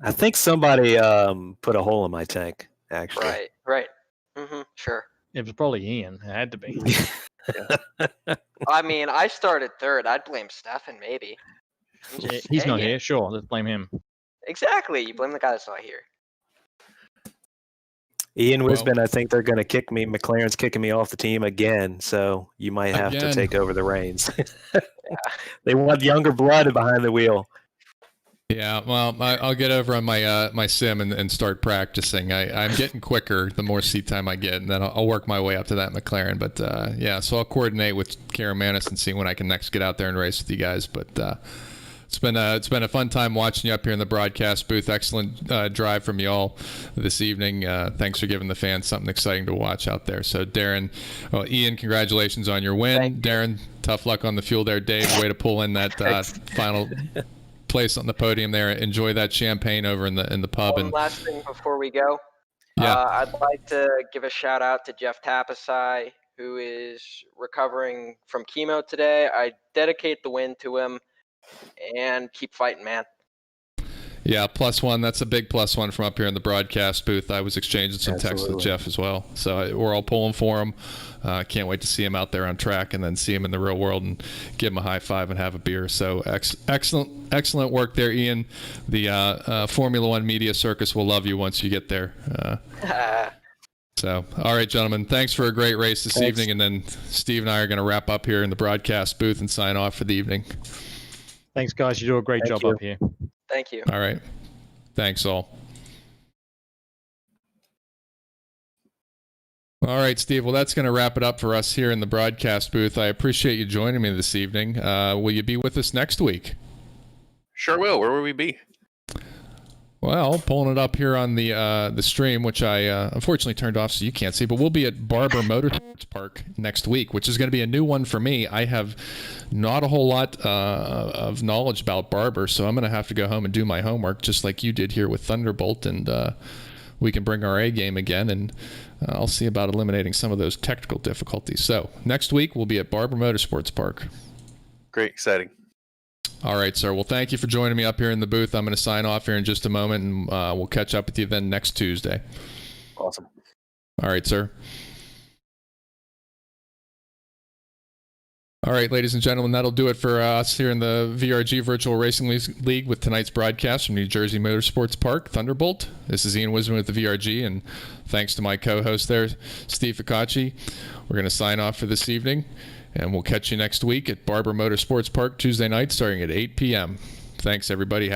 I think somebody put a hole in my tank, actually. Right. Sure. It was probably Ian. It had to be. I mean, I started third. I'd blame Stefan, maybe. He's not here. Sure, let's blame him. Exactly. You blame the guy that's not here. Ian Wisbin, I think they're going to kick me. McLaren's kicking me off the team again, so you might have to take over the reins. They want younger blood behind the wheel. Yeah, well, I'll get over on my sim and start practicing. I'm getting quicker the more seat time I get, and then I'll work my way up to that McLaren. But yeah, so I'll coordinate with Karen Manis and see when I can next get out there and race with you guys. But it's been a fun time watching you up here in the broadcast booth. Excellent drive from you all this evening. Thanks for giving the fans something exciting to watch out there. So Darren, Ian, congratulations on your win. Darren, tough luck on the fuel there. Dave, way to pull in that final place on the podium there. Enjoy that champagne over in the pub. One last thing before we go. Yeah. I'd like to give a shout out to Jeff Tapasai, who is recovering from chemo today. I dedicate the win to him, and keep fighting, man. Yeah, +1. That's a big +1 from up here in the broadcast booth. I was exchanging some texts with Jeff as well. So we're all pulling for him. Can't wait to see him out there on track and then see him in the real world and give him a high five and have a beer. So excellent work there, Ian. The Formula One media circus will love you once you get there. So, all right, gentlemen, thanks for a great race this evening. And then Steve and I are going to wrap up here in the broadcast booth and sign off for the evening. Thanks, guys. You do a great job up here. Thank you. All right. Thanks all. All right, Steve. Well, that's going to wrap it up for us here in the broadcast booth. I appreciate you joining me this evening. Will you be with us next week? Sure will. Where will we be? Well, pulling it up here on the stream, which I unfortunately turned off so you can't see, but we'll be at Barber Motorsports Park next week, which is going to be a new one for me. I have not a whole lot of knowledge about Barber, so I'm going to have to go home and do my homework, just like you did here with Thunderbolt, and we can bring our A game again, and I'll see about eliminating some of those technical difficulties. So next week, we'll be at Barber Motorsports Park. Great, exciting. All right, sir. Well, thank you for joining me up here in the booth. I'm going to sign off here in just a moment, and we'll catch up with you then next Tuesday. Awesome. All right, sir. All right, ladies and gentlemen, that'll do it for us here in the VRG Virtual Racing League with tonight's broadcast from New Jersey Motorsports Park, Thunderbolt. This is Ian Wisman with the VRG, and thanks to my co-host there, Steve Ficacci. We're going to sign off for this evening. And we'll catch you next week at Barber Motorsports Park Tuesday night starting at 8 p.m. Thanks, everybody.